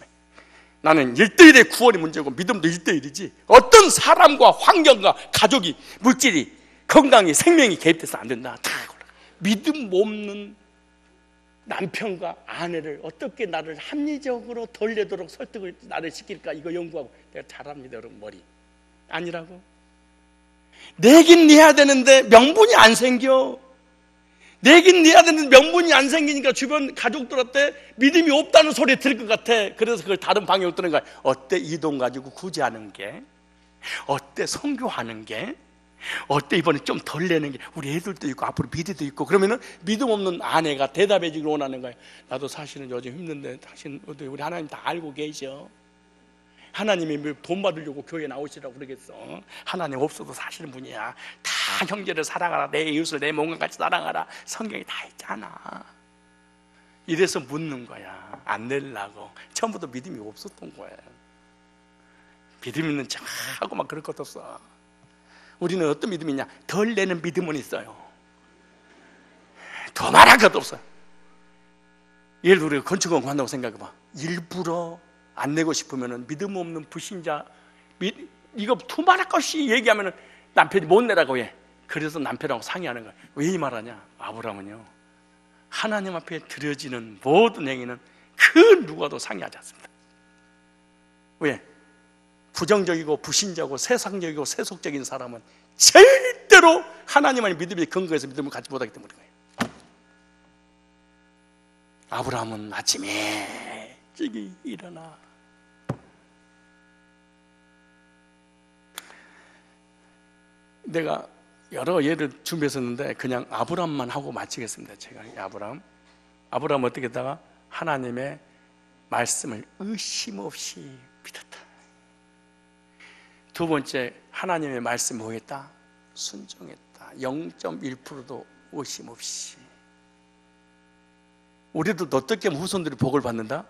나는 1대1의 구원이 문제고 믿음도 1대1이지 어떤 사람과 환경과 가족이 물질이 건강이 생명이 개입돼서 안 된다. 다 믿음 없는 남편과 아내를 어떻게 나를 합리적으로 돌리도록 설득을 나를 시킬까 이거 연구하고 내가 잘합니다 여러분. 머리 아니라고. 내긴 내야 되는데 명분이 안 생겨. 내긴 내야 되는데 명분이 안 생기니까 주변 가족들한테 믿음이 없다는 소리 들을 것 같아. 그래서 그걸 다른 방향으로 뜨는 거야. 어때 이 돈 가지고 구제하는 게? 어때 선교하는 게? 어때 이번에 좀 덜 내는 게? 우리 애들도 있고 앞으로 미래도 있고. 그러면은 믿음 없는 아내가 대답해 주길 원하는 거야. 나도 사실은 요즘 힘든데 당신 우리 하나님 다 알고 계셔. 하나님이 돈 받으려고 교회 나오시라고 그러겠어. 하나님 없어도 사시는 분이야. 다 형제를 사랑하라. 내 이웃을 내 몸과 같이 사랑하라. 성경이 다 있잖아. 이래서 묻는 거야. 안 내려고. 처음부터 믿음이 없었던 거야. 믿음 있는 척하고 막 그럴 것도 없어. 우리는 어떤 믿음이 있냐? 덜 내는 믿음은 있어요. 더 말할 것도 없어. 예를 들어 우리가 건축원 한다고 생각해봐. 일부러 안 내고 싶으면 믿음 없는 불신자 이거 두말할 것이 얘기하면 남편이 못 내라고 해. 그래서 남편하고 상의하는 거야. 왜 이 말하냐? 아브라함은요 하나님 앞에 드려지는 모든 행위는 그 누구와도 상의하지 않습니다. 왜? 부정적이고 불신자고 세상적이고 세속적인 사람은 절대로 하나님 안에 믿음에 근거해서 믿음을 갖지 못하기 때문인 거예요. 아브라함은 아침에 일찍 일어나 내가 여러 예를 준비했었는데 그냥 아브라함만 하고 마치겠습니다. 제가 아브라함 어떻게 했다가 하나님의 말씀을 의심 없이 믿었다. 두 번째 하나님의 말씀 뭐했다? 순종했다. 0.1%도 의심 없이. 우리도 어떻게 하면 후손들이 복을 받는다?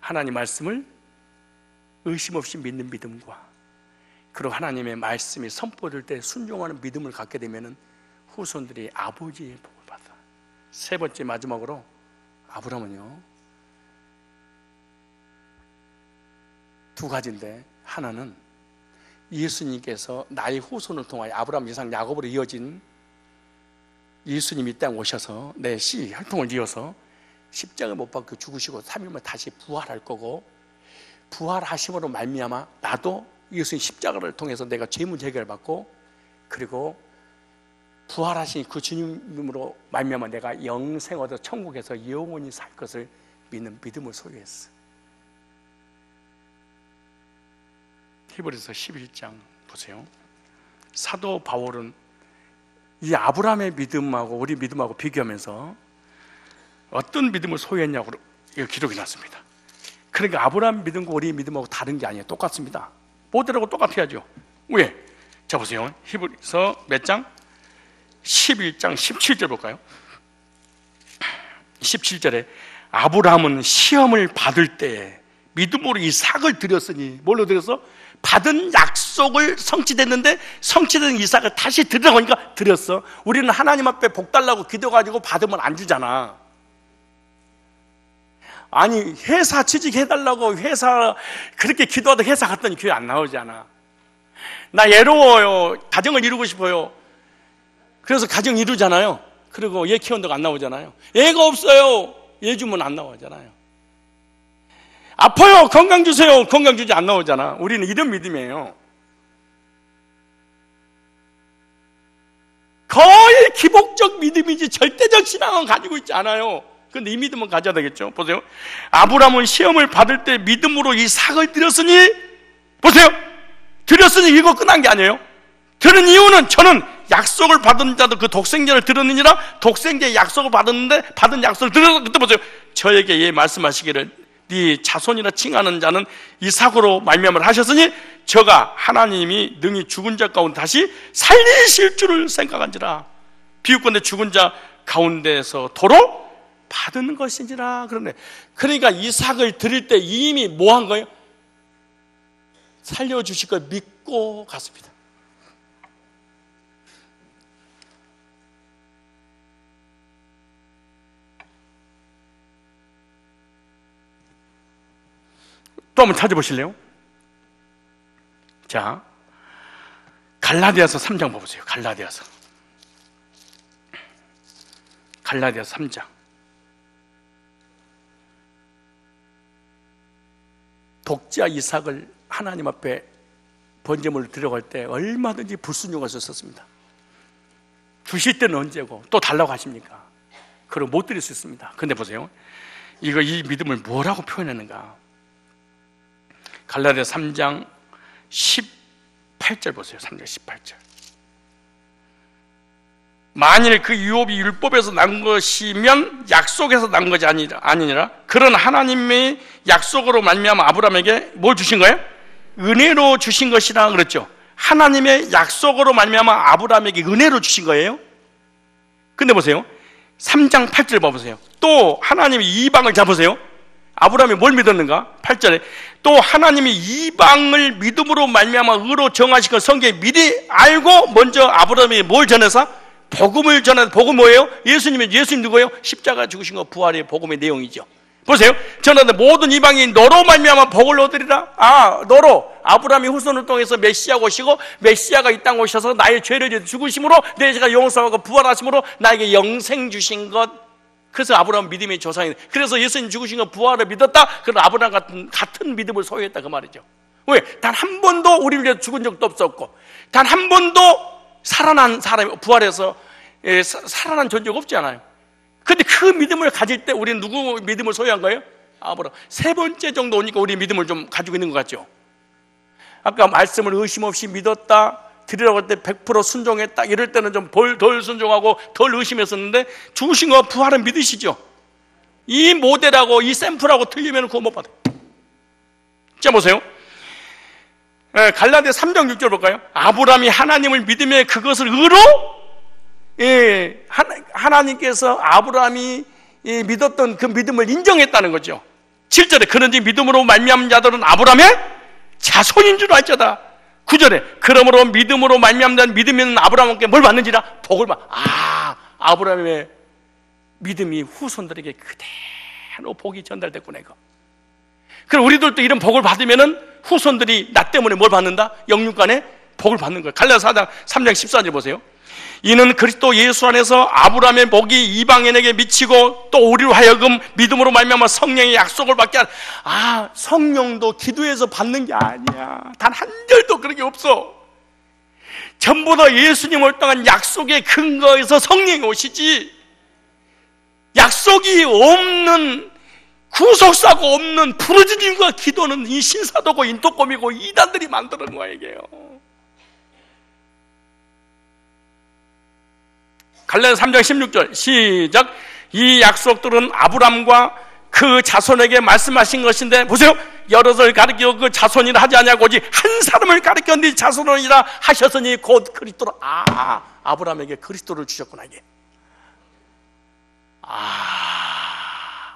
하나님 말씀을 의심 없이 믿는 믿음과 그리고 하나님의 말씀이 선포될 때 순종하는 믿음을 갖게 되면 후손들이 아버지의 복을 받아. 세 번째 마지막으로 아브라함은요 두 가지인데 하나는 예수님께서 나의 후손을 통하여 아브라함, 이삭, 야곱으로 이어진 예수님이 이 땅에 오셔서 내 씨 혈통을 이어서 십자가 못 박혀 죽으시고 3일 만에 다시 부활할 거고 부활하심으로 말미암아 나도 예수님 십자가를 통해서 내가 죄문 해결을 받고 그리고 부활하신 그 주님으로 말미암아 내가 영생 얻어 천국에서 영원히 살 것을 믿는 믿음을 소유했어. 히브리서 11장 보세요. 사도 바울은 이 아브라함의 믿음하고 우리 믿음하고 비교하면서 어떤 믿음을 소유했냐고 기록이 났습니다. 그러니까 아브라함 믿음과 우리 믿음하고 다른 게 아니에요. 똑같습니다. 모델하고 똑같아야죠. 왜? 자 보세요. 히브리서 몇 장? 11장 17절 볼까요? 17절에 아브라함은 시험을 받을 때 믿음으로 이삭을 드렸으니 뭘로 드렸어? 받은 약속을 성취됐는데 성취된 이삭을 다시 드리라고 하니까 드렸어. 우리는 하나님 앞에 복 달라고 기도가지고 받으면 안 주잖아. 아니 회사 취직해달라고 회사 그렇게 기도하다 회사 갔더니 교회 안 나오잖아. 나 외로워요. 가정을 이루고 싶어요. 그래서 가정 이루잖아요. 그리고 얘 키운다고 안 나오잖아요. 애가 없어요. 얘 주면 안 나오잖아요. 아파요. 건강 주세요. 건강 주지 안 나오잖아. 우리는 이런 믿음이에요. 거의 기복적 믿음이지 절대적 신앙은 가지고 있지 않아요. 그런데 이 믿음은 가져야 되겠죠. 보세요. 아브라함은 시험을 받을 때 믿음으로 이삭을 드렸으니, 보세요. 드렸으니 이거 끝난 게 아니에요. 들은 이유는 저는 약속을 받은 자도 그 독생자를 들었느니라. 독생자의 약속을 받았는데 받은 약속을 들어서 그때 보세요. 저에게 예 말씀하시기를 네 자손이라 칭하는 자는 이삭으로 말미암아 하셨으니 저가 하나님이 능히 죽은 자 가운데 다시 살리실 줄을 생각한지라. 비유컨대 죽은 자 가운데서 도로 받은 것인지라. 그러니까 이삭을 드릴 때 이미 뭐 한 거예요? 살려주실 걸 믿고 갔습니다. 또 한번 찾아보실래요? 자, 갈라디아서 3장 봐보세요. 갈라디아서 3장. 독자 이삭을 하나님 앞에 번제물을 드려갈 때 얼마든지 불순종할 수 있었습니다. 주실 때는 언제고 또 달라고 하십니까? 그럼 못 드릴 수 있습니다. 근데 보세요. 이 믿음을 뭐라고 표현했는가? 갈라디아 3장 18절 보세요. 3장 18절. 만일 그 유업이 율법에서 난 것이면 약속에서 난 것이 아니니라. 그런 하나님의 약속으로 말미암아 아브라함에게 뭘 주신 거예요? 은혜로 주신 것이라 그랬죠. 하나님의 약속으로 말미암아 아브라함에게 은혜로 주신 거예요. 근데 보세요. 3장 8절 봐보세요. 또 하나님이 이방을 잡으세요. 아브라함이 뭘 믿었는가? 8절에 또 하나님이 이방을 믿음으로 말미암아 의로 정하신 것 성경에 미리 알고 먼저 아브라함이 뭘 전해서? 복음을 전하는. 복음 뭐예요? 예수님 누구예요? 십자가 죽으신 거 부활의 복음의 내용이죠. 보세요. 전하는 모든 이방이 너로 말미암아 복을 얻으리라. 너로 아브라함이 후손을 통해서 메시아가 오시고 메시아가 이 땅 오셔서 나의 죄를 죽으심으로 내 죄가 용서하고 부활하심으로 나에게 영생 주신 것. 그래서 아브라함 믿음의 조상이. 그래서 예수님 죽으신 거 부활을 믿었다. 그래서 아브라함 같은 믿음을 소유했다 그 말이죠. 왜? 단 한 번도 우리를 위해 죽은 적도 없었고 단 한 번도 살아난 사람이 부활해서 살아난 존재가 없지 않아요. 근데 그 믿음을 가질 때 우리는 누구 믿음을 소유한 거예요? 아브라함. 세 번째 정도 오니까 우리 믿음을 좀 가지고 있는 것 같죠. 아까 말씀을 의심 없이 믿었다, 드리라고 할 때 100% 순종했다, 이럴 때는 좀 덜 순종하고 덜 의심했었는데 죽으신 거 부활은 믿으시죠? 이 모델하고 이 샘플하고 틀리면 그거 못 받아요. 자 보세요. 갈라디아 3장 6절 볼까요? 아브라함이 하나님을 믿으며 그것을 의로, 하나님께서 아브라함이 믿었던 그 믿음을 인정했다는 거죠. 7절에 그런지 믿음으로 말미암은 자들은 아브라함의 자손인 줄 알자다. 9절에 그러므로 믿음으로 말미암는 자는 믿으면 아브라함께 뭘 받는지라? 복을 받. 아브라함의 믿음이 후손들에게 그대로 복이 전달됐구나 이거. 그럼 우리들도 이런 복을 받으면은 후손들이 나 때문에 뭘 받는다? 영육간에 복을 받는 거예요. 갈라디아 3장 14절 보세요. 이는 그리스도 예수 안에서 아브라함의 복이 이방인에게 미치고 또 우리로 하여금 믿음으로 말미암아 성령의 약속을 받게 한. 성령도 기도해서 받는 게 아니야. 단 한 절도 그런 게 없어. 전부 다 예수님을 통한 약속의 근거에서 성령이 오시지. 약속이 없는, 구속사가 없는 부르짖음과 기도는 이 신사도고 인도꼼이고 이단들이 만드는 거예요. 이게요. 갈라디아 3장 16절 시작. 이 약속들은 아브람과 그 자손에게 말씀하신 것인데 보세요. 여럿을 가리켜 그 자손이라 하지 아니하고 오직 한 사람을 가리켜 네 자손이라 하셨으니 곧 그리스도로. 아브람에게 그리스도를 주셨구나 이게.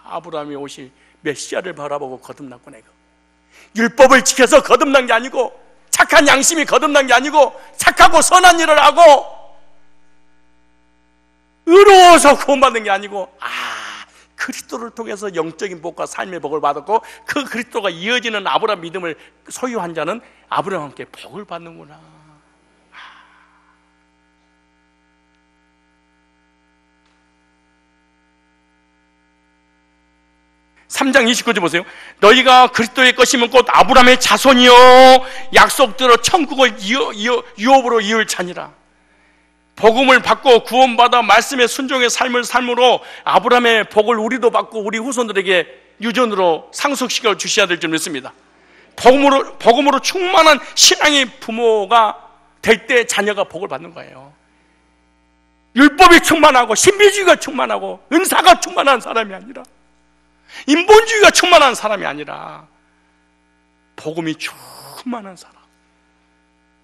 아브람이 오실 메시아를 바라보고 거듭났구나 이거. 율법을 지켜서 거듭난 게 아니고, 착한 양심이 거듭난 게 아니고, 착하고 선한 일을 하고 의로워서 구원받는 게 아니고, 그리스도를 통해서 영적인 복과 삶의 복을 받았고, 그 그리스도가 이어지는 아브라함 믿음을 소유한 자는 아브라함과 함께 복을 받는구나. 3장 29절 보세요. 너희가 그리스도의 것이면 곧 아브라함의 자손이요 약속대로 천국을 유업으로 이을 자니라. 복음을 받고 구원받아 말씀의 순종의 삶을 삶으로 아브라함의 복을 우리도 받고 우리 후손들에게 유전으로 상속시켜 주셔야 될 줄 믿습니다. 복음으로 충만한 신앙의 부모가 될 때 자녀가 복을 받는 거예요. 율법이 충만하고 신비주의가 충만하고 은사가 충만한 사람이 아니라, 인본주의가 충만한 사람이 아니라 복음이 충만한 사람.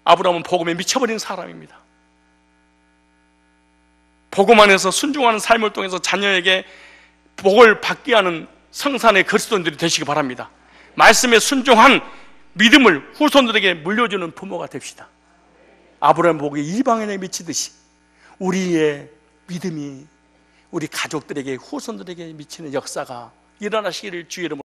아브라함은 복음에 미쳐버린 사람입니다. 복음 안에서 순종하는 삶을 통해서 자녀에게 복을 받게 하는 성산의 그리스도인들이 되시기 바랍니다. 말씀에 순종한 믿음을 후손들에게 물려주는 부모가 됩시다. 아브라함 복이 이방인에 미치듯이 우리의 믿음이 우리 가족들에게, 후손들에게 미치는 역사가 일어나시기를 주의 이름으로